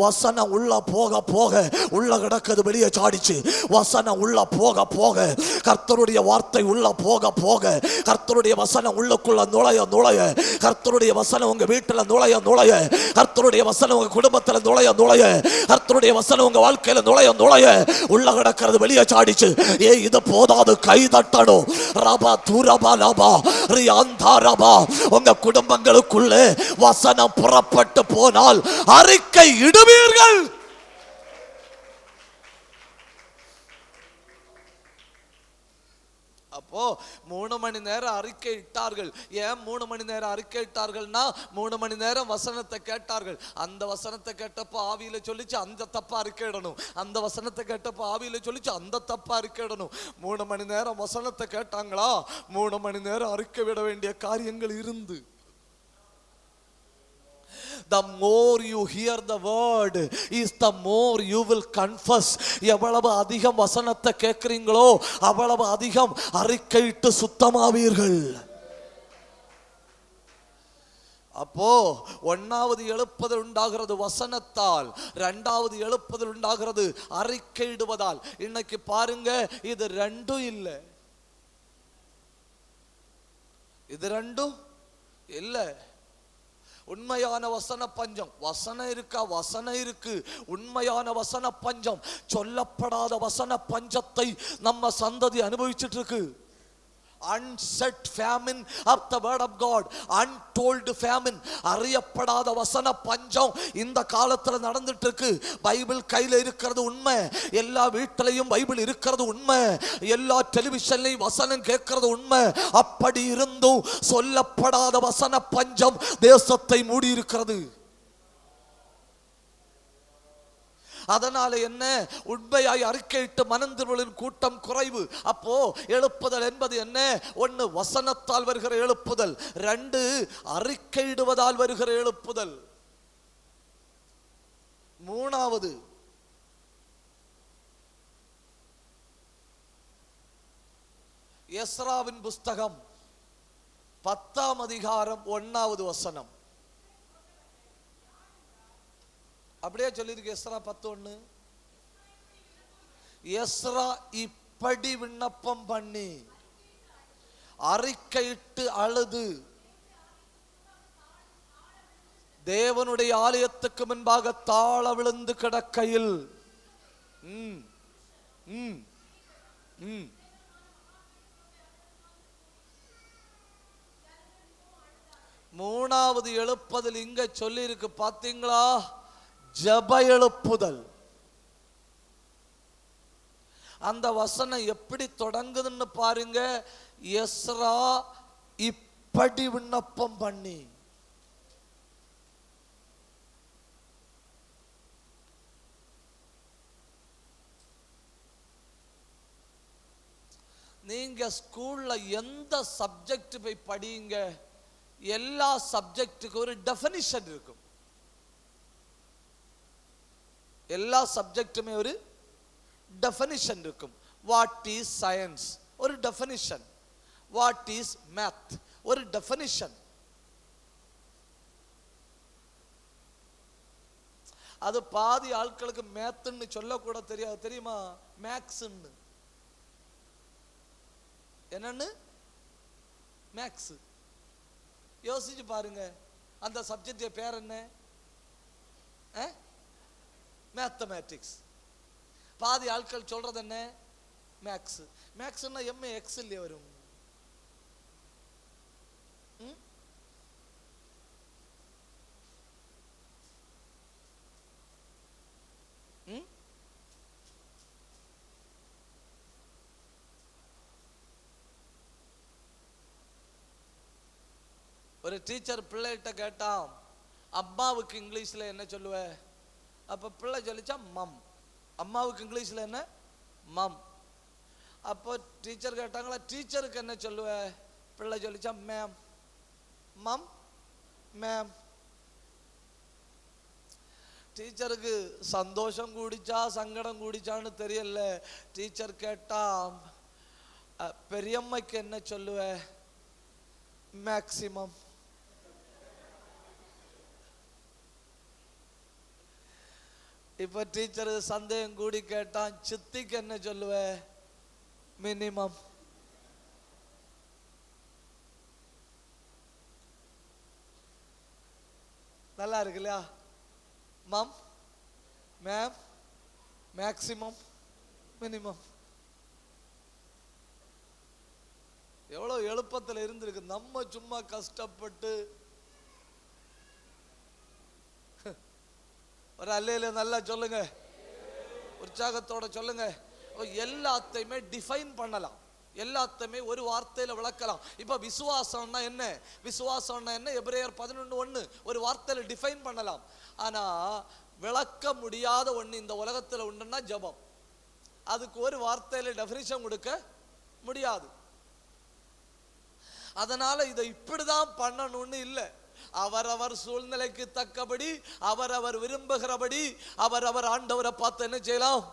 வசனம் உள்ள போக போக உள்ள கிடக்குது வெளியே சாடிச்சு. வசனம் உள்ள போக போக கர்த்தருடைய வார்த்தை உள்ள போக போக கர்த்தருடைய வசனம் உள்ளுக்குள்ள நுழைய நுழைய கர்த்தருடைய வசனம் உங்க வீட்டுல நுழைய நுழைய கர்த்தருடைய வசனம் உங்க குடும்பத்துல நுழைய நுழைய கர்த்தருடைய வசனம் உங்க வாழ்க்கையில நுழைய நுழைய உள்ள கிடக்கிறது வெளியே சாடிச்சு. இது போதாது, கை தட்டணும். ரபா துரபா லபா ரியாந்தா ரபா. உங்க குடும்பங்களுக்குள்ளே வசனம் புறப்பட்டு போனால் அறிக்கை இடுவீர்கள். அப்போ 3 மணி நேரம் அறிக்கை இட்டார்கள். ஏன் 3 மணி நேரம் அறிக்கை இட்டார்கள்னா 3 மணி நேரம் வசனத்தை கேட்டார்கள். அந்த வசனத்தை கேட்டப்போ ஆவியில சொல்லிச்சு அந்த தப்பா அறிக்கை இடணும், அந்த வசனத்தை கேட்டப்போ ஆவியில சொல்லிச்சு அந்த தப்பா அறிக்கை இடணும். 3 மணி நேரம் வசனத்தை கேட்டாங்களா, 3 மணி நேரம் அறிக்கை விட வேண்டிய காரியங்கள் இருந்து. The more you hear the word is the more you will confess. எவ்வளவு அதிகம் வசனத்தை கேட்கிறீங்களோ அவ்வளவு அதிகம் அறிக்கையிட்டு சுத்தமாவீர்கள். அப்போ 1வது எழுப்புதல் உண்டாகிறது வசனத்தால், 2வது எழுப்புதல் உண்டாகிறது அறிக்கையிடுவதால். இன்னைக்கு பாருங்க, இது ரெண்டும் இல்லை, இது ரெண்டும் இல்லை. உண்மையான வசன பஞ்சம், வசனம் இருக்கா? வசனம் இருக்கு. உண்மையான வசன பஞ்சம், சொல்லப்படாத வசன பஞ்சத்தை நம்ம சந்ததி அனுபவிச்சுட்டு இருக்கு. unsaid famine of the word of God, untold famine, அறியப்படாத வசன பஞ்சம் இந்த காலத்துல நடந்துட்டு இருக்கு. பைபிள் கையில இருக்கிறது உண்மை, எல்லா வீட்டிலையும் பைபிள் இருக்கிறது உண்மை, எல்லா டெலிவிஷன்லையும் வசனம் கேட்கிறது உண்மை. அப்படி இருந்தும் சொல்லப்படாத வசன பஞ்சம் தேசத்தை மூடி இருக்கிறது. அதனால என்ன, உண்மையாய் அறிக்கையிட்டு மனந்திருவலின் கூட்டம் குறைவு. அப்போ எழுப்புதல் என்பது என்ன? ஒன்று வசனத்தால் வருகிற எழுப்புதல், ரெண்டு அறிக்கையிடுவதால் வருகிற எழுப்புதல், மூணாவது எஸ்ராவின் புஸ்தகம் 10ஆம் அதிகாரம் 1வது வசனம். அப்படியே சொல்லியிருக்கு எஸ்ரா 10:1. எஸ்ரா இப்படி விண்ணப்பம் பண்ணி அறிக்கையிட்டு அழுது தேவனுடைய ஆலயத்துக்கு முன்பாக தாழ விழுந்து கிடக்கையில் மூணாவது எழுப்புதல் இங்க சொல்லி இருக்கு பாத்தீங்களா? ஜெப எழுப்புதல். அந்த வசனம் எப்படி தொடங்குதுன்னு பாருங்க. எஸ்ரா இப்படி விண்ணப்பம் பண்ணி. நீங்க ஸ்கூல்ல எந்த சப்ஜெக்ட் போய் படிங்க, எல்லா சப்ஜெக்டுக்கு ஒரு டெஃபினிஷன் இருக்கும். எல்லா சப்ஜெக்ட்டுமே ஒரு டெஃபினிஷன் இருக்கும். வாட் இஸ் சயின்ஸ், ஒரு டெஃபினிஷன். வாட் இஸ் மேத், ஒரு டெஃபினிஷன். அது பாதி ஆட்களுக்கு மேத்ன்னு சொல்லக்கூட தெரியாது, தெரியுமா? மேக்ஸ்ன்னு. என்னன்னு? மேக்ஸ். யோசிச்சு பாருங்க, அந்த சப்ஜெக்ட் பேர் என்ன? மேத்தமேட்டிக்ஸ். பாதி ஆட்கள் சொல்றது என்ன? மேக்ஸ். மேக்ஸ்னா எம்ஏ எக்ஸல்ல வரும். ஒரு டீச்சர் பிள்ளைகிட்ட கேட்டான், அம்மாவுக்கு இங்கிலீஷ்ல என்ன சொல்லுவ? அப்ப பிள்ளை சொல்லிச்சா மம். அம்மாவுக்கு இங்கிலீஷ்ல என்ன? மம். அப்போ டீச்சர் கேட்டாங்களா, டீச்சருக்கு என்ன சொல்லுவ? பிள்ளை சொல்லிச்சா மேம். மம் மேம். டீச்சருக்கு சந்தோஷம் கூடிச்சா சங்கடம் கூடிச்சான்னு தெரியல. டீச்சர் கேட்டா, பெரியம்மைக்கு என்ன சொல்லுவ? மேக்சிமம். இப்ப டீச்சர் சந்தேகம் கூடி கேட்டான், சித்திக்கு என்ன சொல்லுவ? மினிமம். நல்லா இருக்கு இல்லையா? மம், மேம், மேக்சிமம், மினிமம். எவ்வளவு எழுப்பத்தில் இருந்திருக்கு. நம்ம சும்மா கஷ்டப்பட்டு ஒரு அல்லேல நல்லா சொல்லுங்க, உற்சாகத்தோட சொல்லுங்க. எல்லாத்தையுமே டிஃபைன் பண்ணலாம், எல்லாத்தையுமே ஒரு வார்த்தையில விளக்கலாம். இப்ப விசுவாசம்னா என்ன? விசுவாசம்னா என்ன? எபிரேயர் 11:1 ஒரு வார்த்தையில டிஃபைன் பண்ணலாம். ஆனா விளக்க முடியாத ஒண்ணு இந்த உலகத்துல உண்டுன்னா ஜெபம். அதுக்கு ஒரு வார்த்தையில டெஃபினிஷன் கொடுக்க முடியாது. அதனால இதை இப்படிதான் பண்ணணும்னு இல்லை. அவரவர் சூழ்நிலைக்கு தக்கபடி, அவரவர் விரும்புகிறபடி, அவரவர் ஆண்டவரை பார்த்து என்ன செய்யலாம்?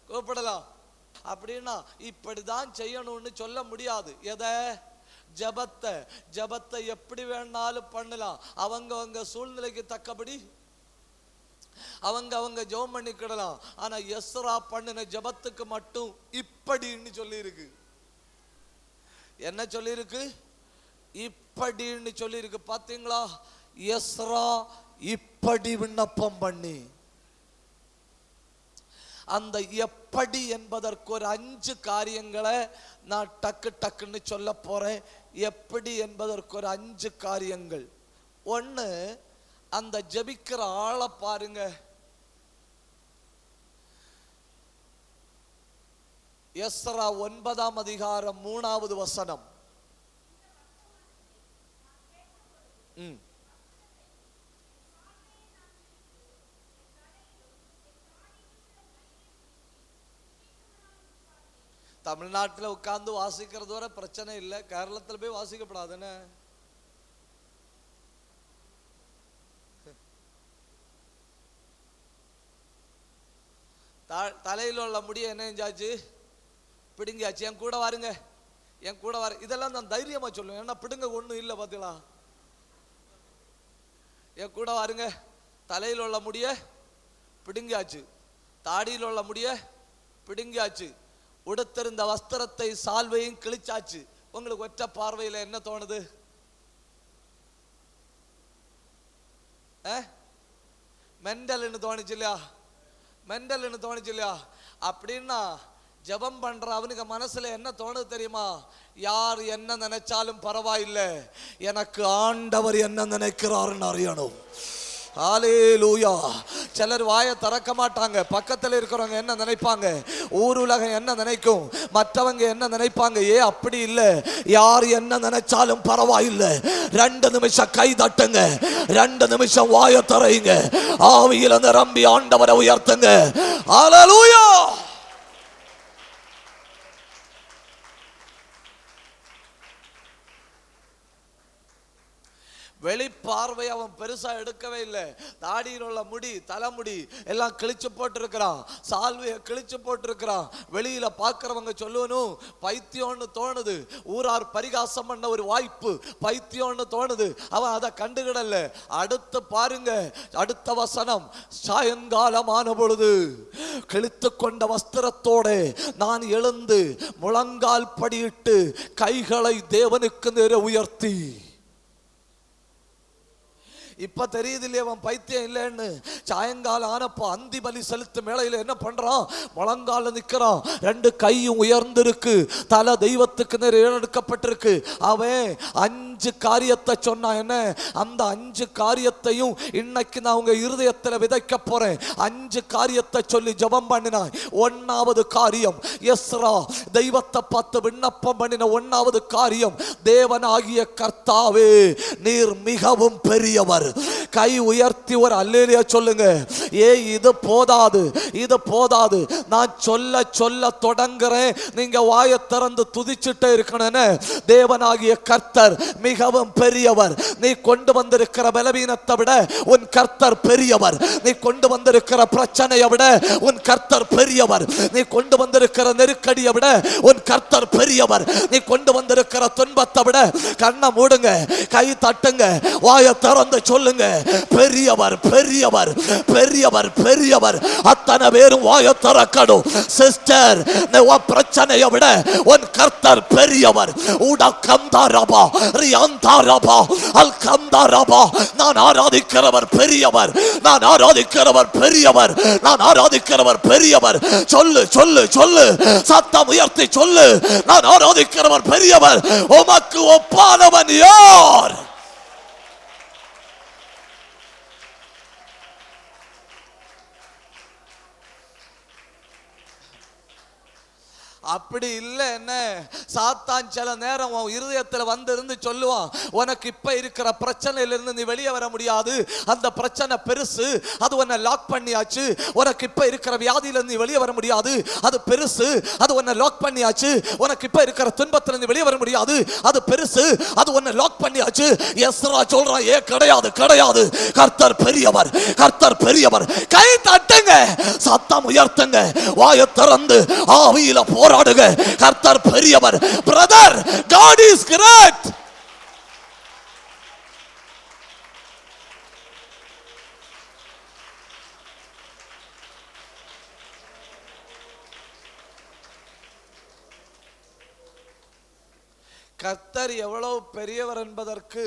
கூப்பிடலாம். அப்படின்னா இப்படிதான் செய்யணும்னு சொல்ல முடியாது. எதை? ஜபத்தை. ஜபத்தை எப்படி வேணாலும் பண்ணலாம். அவங்க சூழ்நிலைக்கு தக்கபடி அவங்க ஜெபம் பண்ணிக்கிடலாம். ஆனா எஸ்ரா பண்ணின ஜபத்துக்கு மட்டும் இப்படின்னு சொல்லி இருக்கு. என்ன சொல்லி இருக்கு? இப்படின்னு சொல்லி இருக்கு. பாத்தீங்களா? எஸ்ரா இப்படி விண்ணப்பம் பண்ணி. அந்த எப்படி என்பதற்கு ஒரு 5 காரியங்களை நான் டக்குன்னு சொல்ல போறேன். எப்படி என்பதற்கு ஒரு 5 காரியங்கள். ஒண்ணு, அந்த ஜெபிக்கிற ஆளை பாருங்க. எஸ்ரா 9ஆம் அதிகாரம் 3வது வசனம். தமிழ்நாட்டில் உட்கார்ந்து வாசிக்கிறது வரை பிரச்சனை இல்லை, கேரளத்தில் போய் வாசிக்கப்படாதுன்னு. தலையில் உள்ள முடிய என்ன செஞ்சாச்சு? பிடுங்கியாச்சு. என் கூட வாருங்க, என் கூட வாரு. இதெல்லாம் நான் தைரியமா சொல்லுவேன், ஏன்னா பிடுங்க ஒன்றும் இல்லை. பார்த்தீங்களா? என் கூட வாருங்க. தலையில் உள்ள முடிய பிடுங்கியாச்சு, தாடியில் உள்ள முடிய பிடுங்கியாச்சு, உடுத்திருந்த வஸ்திரத்தை சால்வையும் கிழிச்சாச்சு. உங்களுக்கு ஒற்ற பார்வையில் என்ன தோணுது? மெண்டல்னு தோணுச்சு இல்லையா? மெண்டல்னு தோணுச்சு இல்லையா? அப்படின்னா ஜெபம் பண்ற அவனுக்கு மனசுல என்ன தோணுது தெரியுமா? யார் என்ன நினைச்சாலும் பரவாயில்லை, எனக்கு ஆண்டவர் என்ன நினைக்கிறாருன்னு அறியணும். ஹல்லேலூயா. சிலர் வாயை திறக்க மாட்டாங்க. பக்கத்தில் இருக்கிறவங்க என்ன நினைப்பாங்க, ஊர் உலகம் என்ன நினைக்கும், மற்றவங்க என்ன நினைப்பாங்க. அப்படி இல்லை. யார் என்ன நினைச்சாலும் பரவாயில்லை. 2 நிமிஷம் கை தட்டுங்க, 2 நிமிஷம் வாயை திறங்க, ஆவியில நிரம்பி ஆண்டவரை உயர்த்துங்க. ஹல்லேலூயா. வெளிப்பார்வை அவன் பெருசா எடுக்கவே இல்லை. தாடியில் உள்ள முடி, தலைமுடி எல்லாம் கிழிச்சு போட்டிருக்கிறான், சால்வையை கிழிச்சு போட்டிருக்கிறான். வெளியில பார்க்கிறவங்க சொல்லணும் பைத்தியம்னு தோணுது. ஊரார் பரிகாசம் பண்ண ஒரு வாய்ப்பு, பைத்தியம்னு தோணுது. அவன் அதை கண்டுகிடல. அடுத்து பாருங்க, அடுத்த வசனம். சாயங்காலமான பொழுது கிழித்து கொண்ட வஸ்திரத்தோட நான் எழுந்து முழங்கால் படியிட்டு கைகளை தேவனுக்கு நேர உயர்த்தி. இப்ப தெரியுது இல்லையா அவன் பைத்தியம் இல்லைன்னு? சாயங்காலம் ஆனப்போ அந்தி பலி செலுத்தும் வேளையில என்ன பண்றான்? முழங்கால நிக்கிறான், 2 கையும் உயர்ந்திருக்கு, தலை தெய்வத்துக்கு நேர் ஏறெடுக்கப்பட்டிருக்கு. அவன் 5 காரியத்தை சொன்னான். என்ன அந்த 5 காரியத்தையும் இன்னைக்கு நான் உங்க இருதயத்தில் விதைக்க போறேன். 5 காரியத்தை சொல்லி ஜெபம் பண்ணினான். 1வது காரியம், எஸ்ரா தெய்வத்தை பார்த்து விண்ணப்பம் பண்ணின 1வது காரியம், தேவனாகிய கர்த்தாவே நீர் மிகவும் பெரியவர். கை உயர்த்தி ஒரு அல்லேலூயா சொல்லுங்க. இது போதாது, இது போதாது. நான் சொல்ல சொல்ல தொடங்குறேன், நீங்க வாயை திறந்து துதிச்சுட்டே இருக்கணும். தேவனாகிய கர்த்தர் மிகவும் பெரியவர். நீ கொண்டு வந்திருக்கிற பலவீனத்தை விட உன் கர்த்தர் பெரியவர். நீ கொண்டு வந்திருக்கிற பிரச்சனையை விட உன் கர்த்தர் பெரியவர். நீ கொண்டு வந்திருக்கிற நெருக்கடியை விட உன் கர்த்தர் பெரியவர். நீ கொண்டு வந்திருக்கிற துன்பத்தை விட. கண்ணை மூடுங்க, கை தட்டுங்க, வாயை திறந்து சொல்லுங்க, பெரியவர் பெரியவர் பெரியவர் பெரியவர். அத்தனை பேரும் வாயை திறக்கணும். சிஸ்டர், உன் பிரச்சனையை விட உன் கர்த்தர் பெரியவர். உடகம்தாரபா ரியாந்தாரபா அல்கம்தாரபா. நான் ஆராதிக்கிறவர் பெரியவர், நான் ஆராதிக்கிறவர் பெரியவர், நான் ஆராதிக்கிறவர் பெரியவர். சொல்லு சொல்லு சொல்லு, சத்தம் உயர்த்தி சொல்லு, நான் ஆராதிக்கிறவர் பெரியவர். உமக்கு ஒப்பானவன் யார்? அப்படி இல்லை. என்ன சாத்தான் சில நேரம் உன் இருதயத்தில் வந்து இருந்து சொல்லுவான், உனக்கு இப்ப இருக்கிற பிரச்சனையிலிருந்து நீ வெளியே வர முடியாது, அந்த பிரச்சனை பெருசு, அது உன்னை லாக் பண்ணியாச்சு. உனக்கு இப்ப இருக்கிற வியாதியிலிருந்து நீ வெளியே வர முடியாது, அது பெருசு, அது உன்னை லாக் பண்ணியாச்சு. உனக்கு இப்ப இருக்கிற துன்பத்திலிருந்து வெளியே வர முடியாது, அது பெருசு, அது உன்னை லாக் பண்ணியாச்சு. எஸ்ரா சொல்றான், கிடையாது கிடையாது, கர்த்தர் பெரியவர், கர்த்தர் பெரியவர். கை தட்டுங்க, சத்தம் உயர்த்துங்க, வாயை திறந்து ஆவியில போராடுங்க. கர்த்தர் பெரியவர். Brother, God is great. கர்த்தர் எவ்வளவு பெரியவர் என்பதற்கு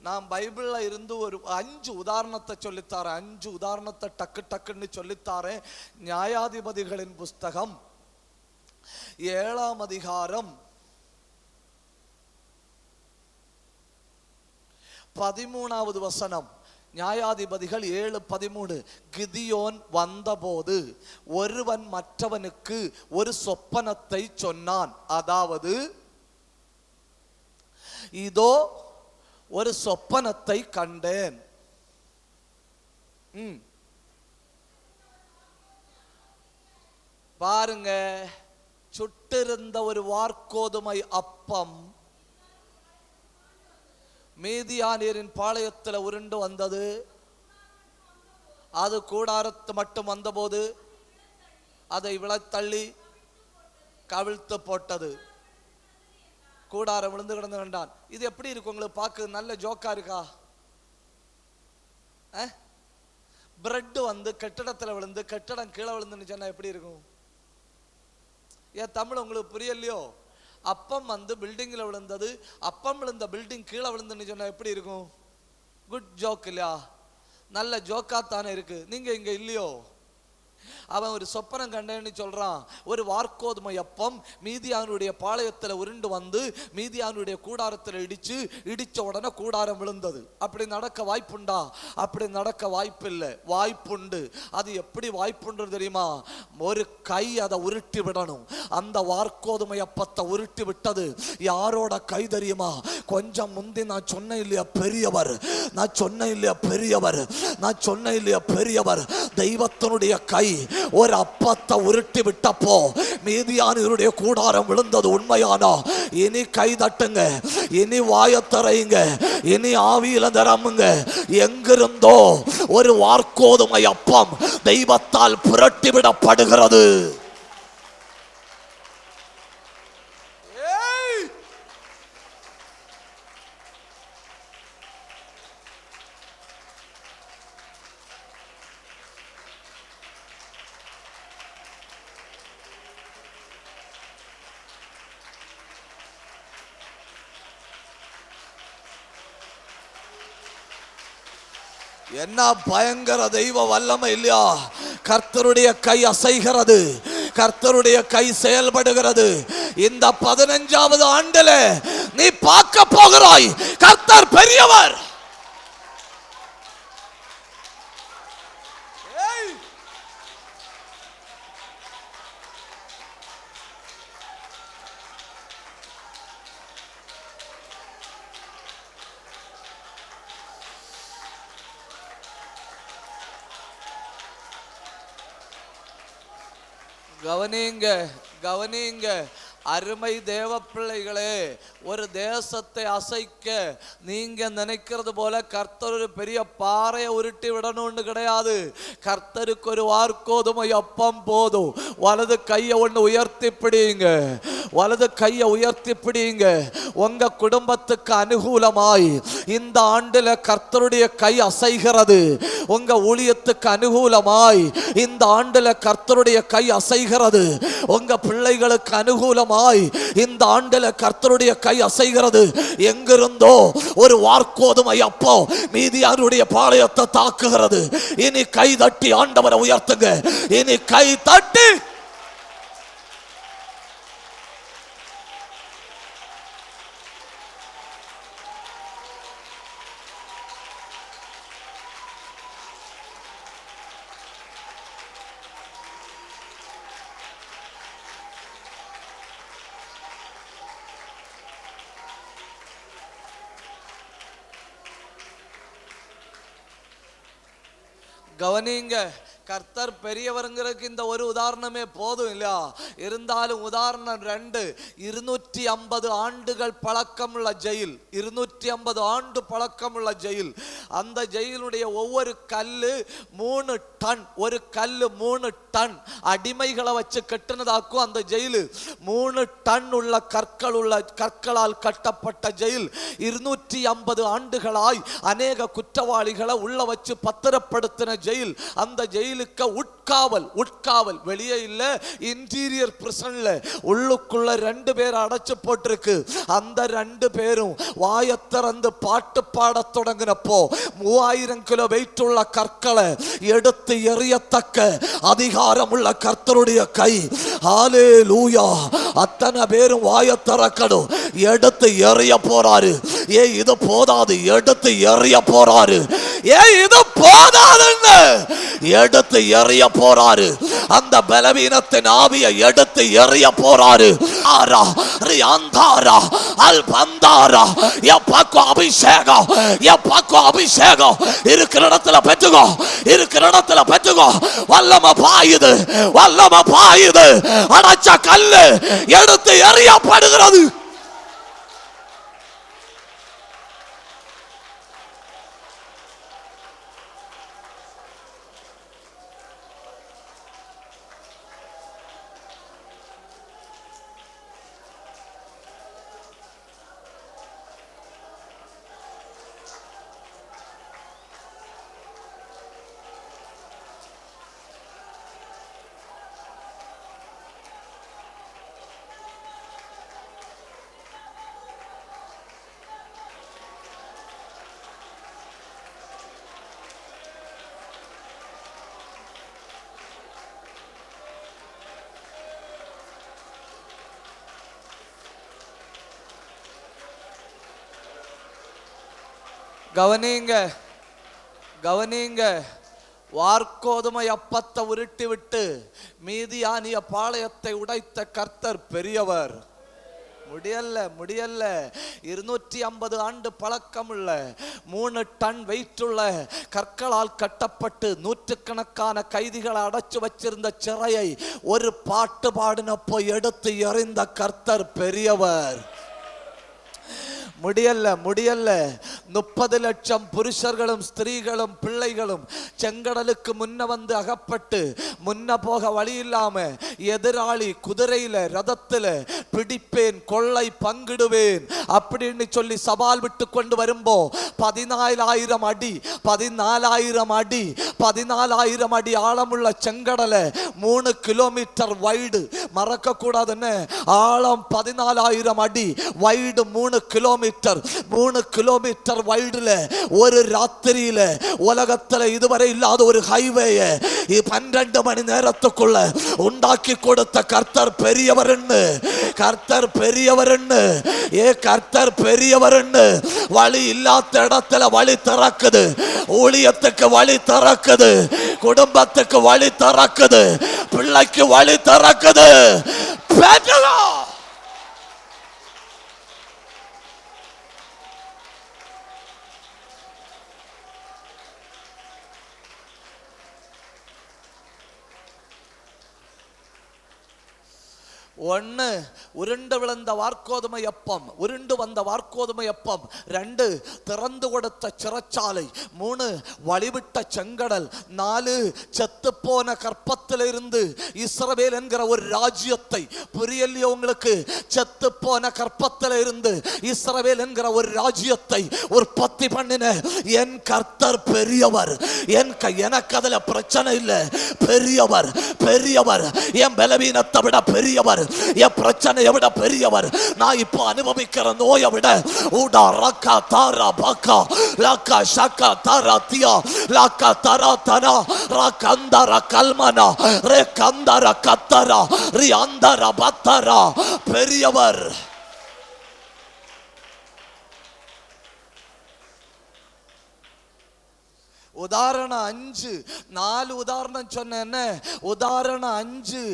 நான் பைபிள்ல இருந்து ஒரு 5 உதாரணத்தை சொல்லித்தாரேன். 5 உதாரணத்தை டக்கு டக்குன்னு சொல்லித்தாரேன். நியாயாதிபதிகளின் புஸ்தகம் 7ஆம் அதிகாரம் 13வது வசனம். நியாயாதிபதிகள் 7:13. கிதியோன் வந்தபோது ஒருவன் மற்றவனுக்கு ஒரு சொப்பனத்தை சொன்னான். அதாவது, இதோ ஒரு சொப்பனத்தை கண்டேன். பாருங்க, சுட்டிருந்த ஒரு வார்க்கோதுமை அப்பம் மீதியானியரின் பாளையத்தில் உருண்டு வந்தது. அது கூடாரத்து மட்டும் வந்தபோது அதை விழத்தள்ளி கவிழ்த்து போட்டது. கூடாரம் விழுந்து கிடந்து கண்டான். இது எப்படி இருக்கு உங்களுக்கு? பார்க்க நல்ல ஜோக்கா இருக்கா? பிரெட் வந்து கட்டிடத்துல விழுந்து கட்டிடம் கீழே விழுந்துன்னு சொன்னா எப்படி இருக்கும்? ஏன் தமிழ் உங்களுக்கு புரியலையோ? அப்பம் வந்து பில்டிங்ல விழுந்தது, அப்பம் விழுந்த பில்டிங் கீழே விழுந்துன்னு சொன்னா எப்படி இருக்கும்? குட் ஜோக் இல்லையா? நல்ல ஜோக்காத்தானே இருக்கு. நீங்க இங்க இல்லையோ? அவன் ஒரு சொப்பனம் கண்டேன்னு சொல்றான். ஒரு வார்க்கோதுமை அப்பம் மீதியானுடைய பாளையத்தில் உருண்டு வந்து மீதியானுடைய கூடாரத்தில் இடிச்ச உடனே கூடாரம் விழுந்தது. அப்படி நடக்க வாய்ப்புண்டா? அப்படி நடக்க வாய்ப்பில்லை. வாய்ப்புண்டு. அது எப்படி வாய்ப்புண்டு தெரியுமா? ஒரு கை அதை உருட்டி விடணும். அந்த வார்க்கோதுமை அப்பத்தை உருட்டி விட்டது யாரோட கை தெரியுமா? கொஞ்சம் முந்தி நான் சொன்ன இல்லையா பெரியவர், நான் சொன்ன இல்லையா பெரியவர், நான் சொன்ன இல்லையா பெரியவர், தெய்வத்தினுடைய கை ஒரு அப்பத்தை உருட்டி விட்டப்போ மீதியானியருடைய கூடாரம் விழுந்தது. உண்மையானா? இனி கை தட்டுங்க, இனி வாயத்தரையுங்க, இனி ஆவியில நிரம்புங்க. எங்கிருந்தோ ஒரு வார்க்கோதுமை அப்பம் தெய்வத்தால் புரட்டி விடப்படுகிறது. என்ன பயங்கர தெய்வ வல்லமை இல்லையா? கர்த்தருடைய கை அசைகிறது, கர்த்தருடைய கை செயல்படுகிறது. இந்த 15வது ஆண்டுல நீ பார்க்க போகிறாய் கர்த்தர் பெரியவர். கவனிங்க, கவனிங்க அருமை தேவ பிள்ளைகளே. ஒரு தேசத்தை அசைக்க நீங்க நினைக்கிறது போல கர்த்தர் ஒரு பெரிய பாறையை உருட்டி விடணும்னு கிடையாது. கர்த்தருக்கு ஒரு வார்க்கோதுமை அப்பம் போதும். வலது கையை ஒன்று உயர்த்தி பிடிங்க, வலது கையை உயர்த்தி பிடிங்க. உங்க குடும்பத்துக்கு அனுகூலமாய் இந்த ஆண்டுல கர்த்தருடைய கை அசைகிறது. உங்க ஊழியத்துக்கு அனுகூலமாய் இந்த ஆண்டுல கர்த்தருடைய கை அசைகிறது. உங்க பிள்ளைகளுக்கு அனுகூலமாய் இந்த ஆண்டுல கர்த்தருடைய கை அசைகிறது. எங்கிருந்தோ ஒரு வார்க்கோதுமை அப்பம் மீதியானுடைய பாளையத்தை தாக்குகிறது. இனி கை தட்டி ஆண்டவரை உயர்த்துங்க, இனி கை தட்டி. கவனிங்க, கர்த்தர் பெரியவருங்கிறதுக்கு இந்த ஒரு உதாரணமே போதும் இல்லையா? இருந்தாலும் உதாரணம் 2. 250 ஆண்டுகள் பழக்கமுள்ள ஜெயில், 250 ஆண்டு பழக்கமுள்ள ஜெயில். அந்த ஜெயிலுடைய ஒவ்வொரு கல்லு 3 டன், ஒரு கல்லு 3 டன் அடிமைகளை வச்சு கட்டினதாக்கும். அந்த ஜெயிலு 3 டன் உள்ள கற்களால் கட்டப்பட்ட ஜெயில். 250 ஆண்டுகளாய் அநேக குற்றவாளிகளை உள்ள வச்சு பத்திரப்படுத்தின ஜெயில். அந்த ஜெயிலுக்கு உட்காவல் வெளியே இல்ல, இன்டீரியர் பிரிசன்ல உள்ளுக்குள்ள 2 பேர் அடைச்சு போட்டிருக்கு. அந்த 2 பேரும் வாயை திறந்து பாட்டு பாட தொடங்கினப்போ 3000 கிலோ வெயிட் உள்ள கற்களை எடுத்து எறியத்தக்க அதிகாரம் உள்ள கர்த்தருடைய கை. ஹல்லேலூயா! அத்தனை பேரும் வாயை திறக்கணும், எடுத்து எறிய போறாரு. இது போதாது, எடுத்து எறிய போறாரு. இது போதாதுன்னு எடுத்து எறிய போறாரு. அந்த பலவீனத்தின் ஆவியை எடுத்து எறிய போறாரு. ஆரா ரியாந்தாரா அல்பந்தாரா எப்பக்கோ அபிஷேகம், எப்பக்கோ அபிஷேகம் இருக்கிற இடத்துல பெற்றுக்கோ, இருக்கிற இடத்துல பெற்றுக்கோ. வல்லம பாயுது, வல்லம பாயுது. அடைச்ச கல்லு எடுத்து எறியப்படுகிறது. கவனிங்க, கவனிங்க. வார்கோதுமை அப்பத்தை உருட்டி விட்டு மீதியானிய பாளையத்தை உடைத்த கர்த்தர் பெரியவர். முடியல்ல, முடியல்ல. 250 ஆண்டு பழக்கமுள்ள 3 டன் வெயிட்டுள்ள கற்களால் கட்டப்பட்டு நூற்றுக்கணக்கான கைதிகளை அடைச்சு வச்சிருந்த சிறையை ஒரு பாட்டு பாடினப்போ எடுத்து எறிந்த கர்த்தர் பெரியவர். முடியல்ல, முடியல்ல. 30 லட்சம் புருஷர்களும் ஸ்திரீகளும் பிள்ளைகளும் செங்கடலுக்கு முன்ன வந்து அகப்பட்டு முன்ன போக வழி இல்லாம எதிராளி குதிரையில ரதத்துல பிடிப்பேன், கொள்ளை பங்கிடுவேன் அப்படின்னு சொல்லி சவால் விட்டு கொண்டு வரும்போ 14,000 அடி 14,000 அடி 14,000 அடி ஆழமுள்ள செங்கடலை 3 கிலோமீட்டர் வைடு, மறக்க கூடாதுன்னு, ஆழம் 14,000 அடி, வைடு 3 கிலோமீட்டர். 3 கிலோமீட்டர் வைடுல ஒரு ராத்திரியில உலகத்துல இதுவரை இல்லாத ஒரு ஹைவேயை 12 மணி நேரத்துக்குள்ள உண்டாக்கி கொடுத்த கர்த்தர் பெரியவர். கர்த்தர் பெரியவர். கர்த்தர் பெரியவர். வழி இல்லாத இடத்துல வழி திறக்குது, ஊழியத்துக்கு வழி திறக்குது, குடும்பத்துக்கு வழி திறக்குது, பிள்ளைக்கு வழி திறக்குது. ஒன்று, உருண்டு விழுந்த வார்கோதுமை அப்பம், உருண்டு வந்த வார்கோதுமை அப்பம். 2, திறந்து கொடுத்த சிறைச்சாலை. 3, வழிவிட்ட செங்கடல். 4, செத்து போன கற்பத்திலிருந்து இஸ்ரவேல் என்கிற ஒரு ராஜ்யத்தை, புரியலையோ உங்களுக்கு? செத்து போன கற்பத்தில் இருந்து இஸ்ரவேல் என்கிற ஒரு ராஜ்யத்தை உற்பத்தி பண்ணின என் கர்த்தர் பெரியவர். எனக்கு அதுல பிரச்சனை இல்லை. பெரியவர், பெரியவர். என் பலவீனத்தை விட பெரியவர், என் பிரச்சனையை விட பெரியவர். நான் இப்போ அனுபவிக்கிற நோயை விட ஊடா ரக்கா தாரா பக்கா லக்கா ஷக்கா தாரா தியா லக்கா தரா தனா ரக்கந்தர கல்மனா ரே கந்தர கத்தரா ரி அந்தர பத்தரா பெரியவர். உதாரணம் 5, 4 உதாரணம் சொன்ன. உதாரணம் 5,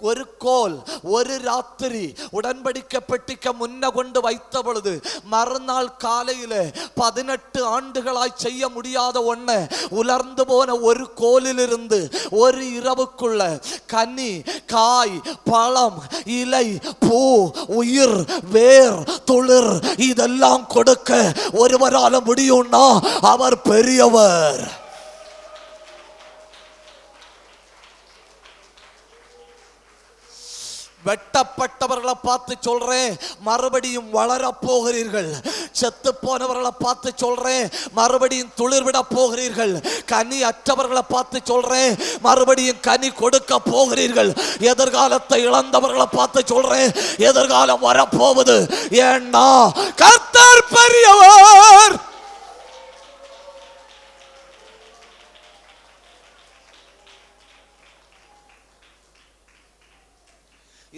ஒரு கோல் ஒரு ராத்திரி உடன்படிக்கை பெட்டிக்க முன்ன கொண்டு வைத்த பொழுது மறுநாள் காலையில் 18 ஆண்டுகளாய் செய்ய முடியாத ஒன்ன உலர்ந்து போன ஒரு கோலிலிருந்து ஒரு இரவுக்குள்ள கனி, காய், பழம், இலை, பூ, உயிர், வேர், துளிர் இதெல்லாம் கொடுக்க ஒருவரால முடியும்னா அவர் பெரியவர். வெட்டப்பட்டவர்களை பார்த்து சொல்றேன், மறுபடியும் வளர போகிறீர்கள். செத்து போனவர்களை பார்த்து சொல்றேன், மறுபடியும் துளிர் விட போகிறீர்கள். கனி அற்றவர்களை பார்த்து சொல்றேன், மறுபடியும் கனி கொடுக்க போகிறீர்கள். எதிர்காலத்தை இழந்தவர்களை பார்த்து சொல்றேன், எதிர்காலம் வரப்போகுது. ஏன்னா கர்த்தர் பெரியவர்.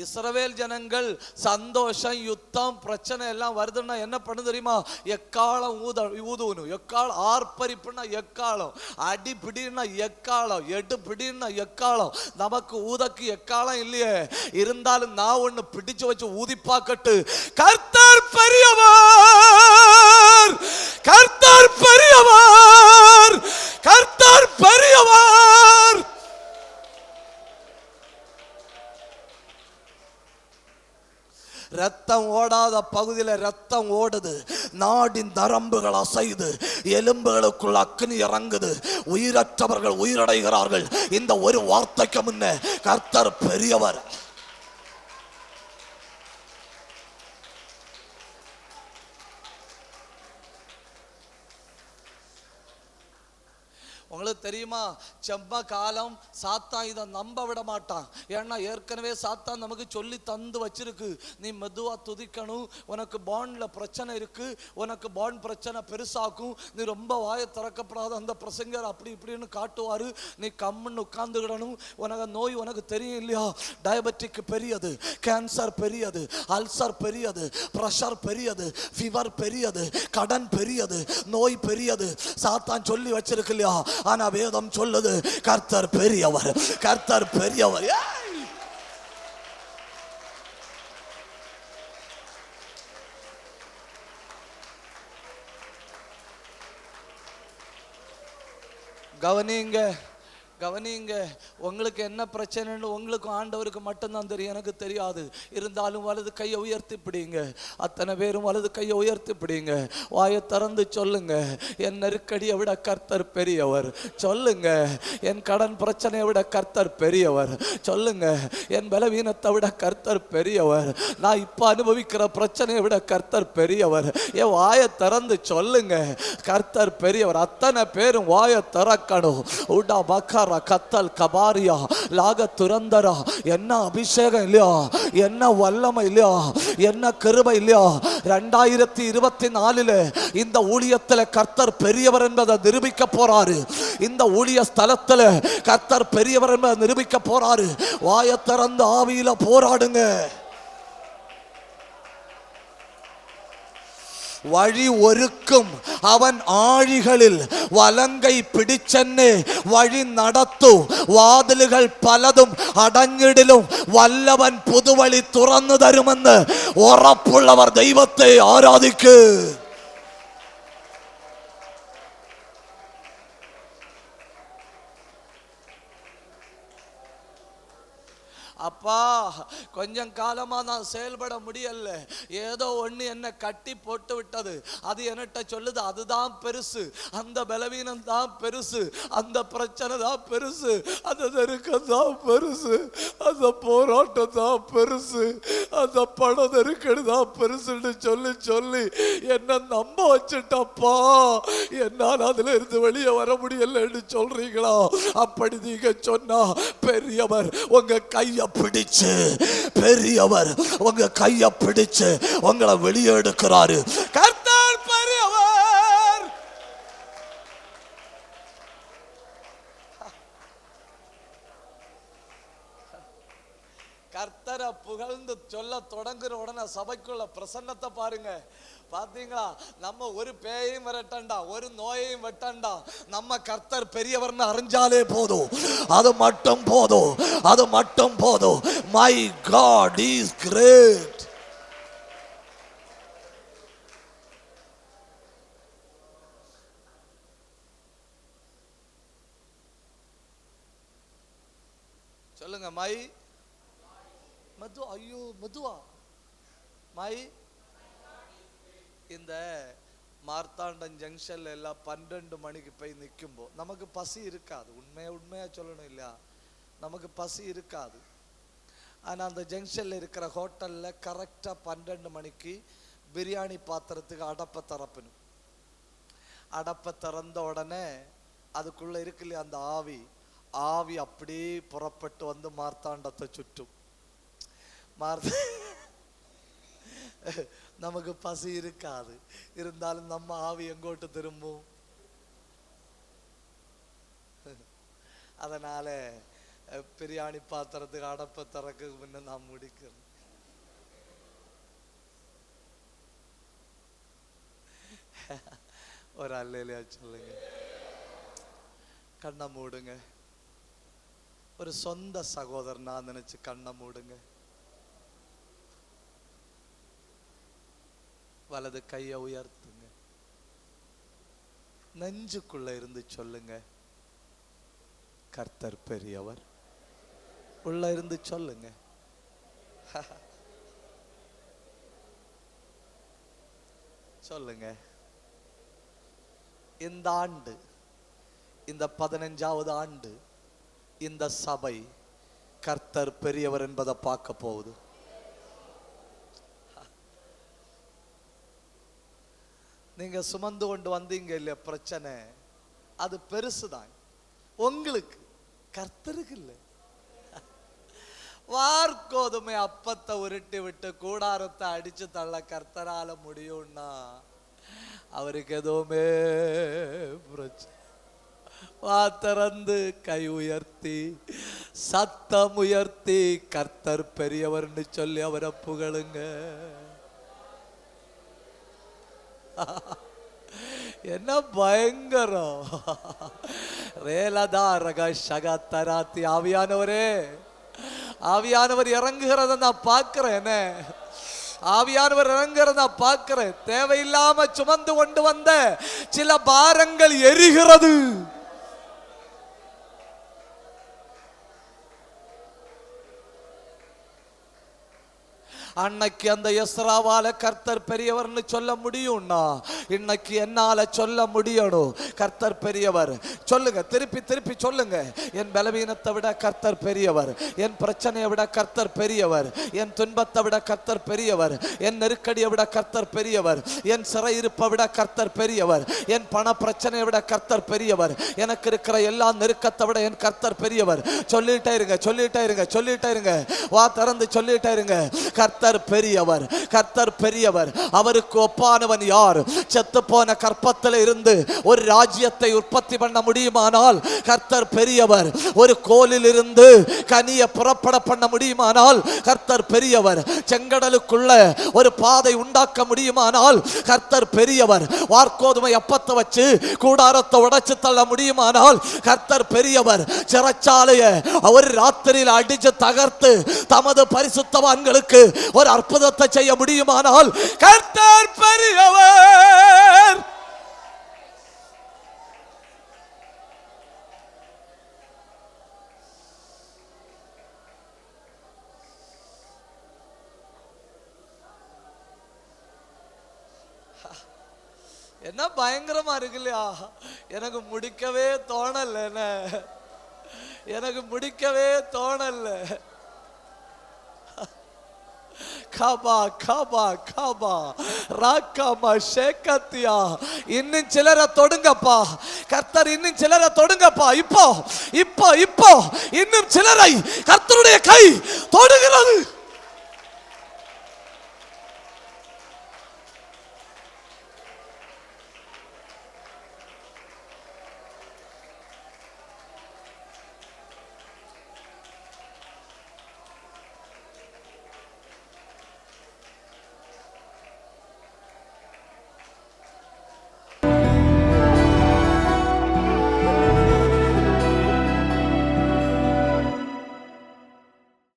இஸ்ரவேல் ஜனங்கள் சந்தோஷம், யுத்தம், பிரச்சனை எல்லாம் வருதுன்னா என்ன பண்ணு தெரியுமா? எக்காலம் ஊதணும். எக்காலம் ஆர்ப்பரிப்புன்னா எக்காலம், அடி பிடின்னா எக்காலம், எடு பிடின்னா எக்காலம். நமக்கு ஊதக்கு எக்காலம் இல்லையே, இருந்தாலும் நான் ஒண்ணு பிடிச்சு வச்சு ஊதி பார்க்கட்டு. கர்த்தர் பெரியவர், கர்த்தர் பெரியவர், கர்த்தர் பெரியவர். ரத்தம் ஓடாத பகுதியில் ரத்தம் ஓடுது, நாடின் நரம்புகள் அசைது, எலும்புகளுக்குள் அக்னி இறங்குது, உயிரற்றவர்கள் உயிரடைகிறார்கள். இந்த ஒரு வார்த்தைக்கு முன்ன கர்த்தர் பெரியவர். உங்களுக்கு தெரியுமா, செம்ம காலம் சாத்தான் இதை நம்ப விட மாட்டான். ஏன்னா ஏற்கனவே சாத்தான் நமக்கு சொல்லி தந்து வச்சிருக்கு, நீ மெதுவா துதிக்கணும், உனக்கு பாண்ட்ல பிரச்சனை இருக்கு, உனக்கு பாண்ட் பிரச்சனை பெருசாக்கும், நீ ரொம்ப வாயை திறக்கப்படாத அந்த பிரசங்கர் அப்படி இப்படின்னு காட்டுவாரு, நீ கம்முன்னு உட்கார்ந்துக்கிடணும். உனக்கு நோய் உனக்கு தெரியும் இல்லையா? டயபெட்டிக் பெரியது, கேன்சர் பெரியது, அல்சர் பெரியது, பிரஷர் பெரியது, ஃபீவர் பெரியது, கடன் பெரியது, நோய் பெரியது, சாத்தான் சொல்லி வச்சிருக்கு இல்லையா? ஆனா வேதம் சொல்லுது கர்த்தர் பெரியவர், கர்த்தர் பெரியவர். கவனிங்க, கவனிங்க. உங்களுக்கு என்ன பிரச்சனைன்னு உங்களுக்கு ஆண்டவருக்கு மட்டும்தான் தெரியும், எனக்கு தெரியாது. இருந்தாலும் வலது கையை உயர்த்தி பிடிங்க. அத்தனை பேரும் வலது கையை உயர்த்தி பிடிங்க. வாயை திறந்து சொல்லுங்க, என் நெருக்கடியை விட கர்த்தர் பெரியவர். சொல்லுங்க, என் கடன் பிரச்சனையை விட கர்த்தர் பெரியவர். சொல்லுங்க, என் பலவீனத்தை விட கர்த்தர் பெரியவர். நான் இப்ப அனுபவிக்கிற பிரச்சனையை விட கர்த்தர் பெரியவர். என் வாயை திறந்து சொல்லுங்க, கர்த்தர் பெரியவர். அத்தனை பேரும் வாயை திறக்கணும். உடா பக்காரா கத்தல் கபாரியா லாக துரந்தரா. என்ன அபிஷேகம் இல்லையா, என்ன வல்லமை இல்லையா, என்ன கிருபை இல்லையா? 2024 இந்த ஊழியத்தில் கர்த்தர் பெரியவர் என்பதை நிரூபிக்க போறாரு. இந்த ஊழிய ஸ்தலத்தில் கர்த்தர் பெரியவர் என்பதை நிரூபிக்க போறாரு. வாயை திறந்து ஆவியில போராடுங்க. வழி ஒருக்கும் அவன் ஆழிகளில் வலங்கை பிடிச்சென்னே வழி நடத்தும். வாதில்கள் பலதும் அடங்கிடிலும் வல்லவன் புதுவழி துறந்து தருமெന്ന് உറപ്പുള്ളவர் தெய்வத்தை ஆராதிக்கு. அப்பா, கொஞ்சம் காலமா நான் செயல்பட முடியல, ஏதோ ஒண்ணு என்ன கட்டி போட்டு விட்டது. அது என்கிட்ட சொல்லுது அதுதான் பெருசு, அந்த பலவீனம் தான் பெருசு, அந்த பிரச்சனை தான் பெருசு, அந்த நெருக்கம் தான் பெருசு, அந்த போராட்டம் தான் பெருசு, அந்த பண நெருக்கடி தான் பெருசுன்னு சொல்லி சொல்லி என்ன நம்ப வச்சுட்டப்பா. என்னால் அதுல இருந்து வெளியே வர முடியலன்னு சொல்றீங்களா? அப்படி நீங்க சொன்னா பெரியவர் உங்க கைய பிடிச்சு, பெரியவர் உங்க கைய பிடிச்சு உங்களை வெளியே எடுக்கிறாரு. கர்த்தர் பெரியவர். கர்த்தரை புகழ்ந்து சொல்ல தொடங்குற உடனே சபைக்குள்ள பிரசன்னத்தை பாருங்க. பாத்தீங்களா? நம்ம ஒரு பேயையும் விரட்டண்டா, ஒரு நோயையும் வெட்டண்டா, நம்ம கர்த்தர் பெரியவர்னு அறிஞ்சாலே போதும். அது மட்டும் போதும், அது மட்டும் போதும். My God is great. சொல்லுங்க, மை மது. ஐயோ மதுவா, மை. இந்த மார்த்தாண்டம் ஜங்ஷன்ல எல்லாம் 12 மணிக்கு போய் நிற்கும்போ நமக்கு பசி இருக்காது. உண்மையா சொல்லணும் இல்லையா? நமக்கு பசி இருக்காது. ஆனால் அந்த ஜங்ஷன்ல இருக்கிற ஹோட்டல்ல கரெக்டா 12 மணிக்கு பிரியாணி பாத்திரத்துக்கு அடப்பை திறப்பணும். அடப்பை திறந்த உடனே அதுக்குள்ள இருக்கு இல்லையா அந்த ஆவி, ஆவி அப்படியே புறப்பட்டு வந்து மார்த்தாண்டத்தை சுற்றும். நமக்கு பசி இருக்காது, இருந்தாலும் நம்ம ஆவி எங்கோட்டு திரும்பும். அதனால பிரியாணி பாத்திரத்துக்கு அடப்பை திறக்கு முன்ன நான் முடிக்கிறேன். ஒரு அல்லேலூயா சொல்லுங்க. கண்ணை மூடுங்க. ஒரு சொந்த சகோதரனா நினைச்சு கண்ணை மூடுங்க. வலது கையை உயர்த்துங்க. நெஞ்சுக்குள்ள இருந்து சொல்லுங்க, கர்த்தர் பெரியவர். உள்ள இருந்து சொல்லுங்க. சொல்லுங்க. இந்த ஆண்டு, இந்த 15வது ஆண்டு இந்த சபை கர்த்தர் பெரியவர் என்பதை பார்க்க போகுது. நீங்க சுமந்து கொண்டு வந்தீங்க இல்லையா பிரச்சனை, அது பெருசுதான் உங்களுக்கு, கர்த்தருக்கு இல்லை. வார்கோதுமை அப்பத்தை உருட்டி விட்டு கூடாரத்தை அடிச்சு தள்ள கர்த்தரால முடியும்னா அவருக்கு எதுவுமே பிரச்சனை. திறந்து கை உயர்த்தி சத்தம் உயர்த்தி கர்த்தர் பெரியவர்னு சொல்லி அவரை புகழுங்க. என்ன பயங்கரம். ஆவியானவரே, ஆவியானவர் இறங்குகிறத நான் பார்க்கிறேன். ஆவியானவர் இறங்குகிறத பார்க்கிறேன். தேவையில்லாம சுமந்து கொண்டு வந்த சில பாரங்கள் எரிகிறது. அன்னைக்கு அந்த எஸ்ராவால கர்த்தர் பெரியவர்னு சொல்ல முடியும்னா இன்னைக்கு என்னால சொல்ல முடியணும், கர்த்தர் பெரியவர். சொல்லுங்க, திருப்பி திருப்பி சொல்லுங்க. என் பலவீனத்தை விட கர்த்தர் பெரியவர், என் பிரச்சனையை விட கர்த்தர் பெரியவர், என் துன்பத்தை விட கர்த்தர் பெரியவர், என் நெருக்கடியை விட கர்த்தர் பெரியவர், என் சிறையிருப்பை விட கர்த்தர் பெரியவர், என் பண பிரச்சனையை விட கர்த்தர் பெரியவர், எனக்கு இருக்கிற எல்லா நெருக்கத்தை விட என் கர்த்தர் பெரியவர். சொல்லிட்டே இருங்க, சொல்லிட்டே இருங்க, சொல்லிட்டே இருங்க. வா திறந்து சொல்லிட்டே இருங்க. கர்த்தர் பெரியவர், கர்த்தர் பெரியவர். அவருக்கு ஒப்பானவன் யார்? செத்து போன கற்பத்தில் இருந்து ஒரு ராஜ்யத்தை உற்பத்தி பண்ண முடியுமானால் கர்த்தர் பெரியவர். ஒரு கோலில் இருந்து கனியை புறப்பட பண்ண முடியுமானால் கர்த்தர் பெரியவர். செங்கடலுக்குள்ள ஒரு பாதை உண்டாக்க முடியுமானால் கர்த்தர் பெரியவர். வார்கோதுமை அப்பத்தை வச்சு கூடாரத்தை உடைச்சு தள்ள முடியுமானால் கர்த்தர் பெரியவர். சிறைச்சாலையை ஒரு ராத்திரியில் அடிச்சு தகர்த்து தமது பரிசுத்தவான்களுக்கு ஒரு அற்புதத்தை செய்ய முடியுமானால் கர்த்தர் பெரியவர். என்ன பயங்கரமா இருக்கு இல்லையா? எனக்கு முடிக்கவே தோணல, எனக்கு முடிக்கவே தோணல. காபா காபா காபா ராக்காமா ஷேகத்தியா. இன்னும் சிலரை தொடுங்கப்பா கர்த்தர், இன்னும் சிலரை தொடுங்கப்பா. இப்போ இப்போ இப்போ இன்னும் சிலரை கர்த்தருடைய கை தொடுகிறது.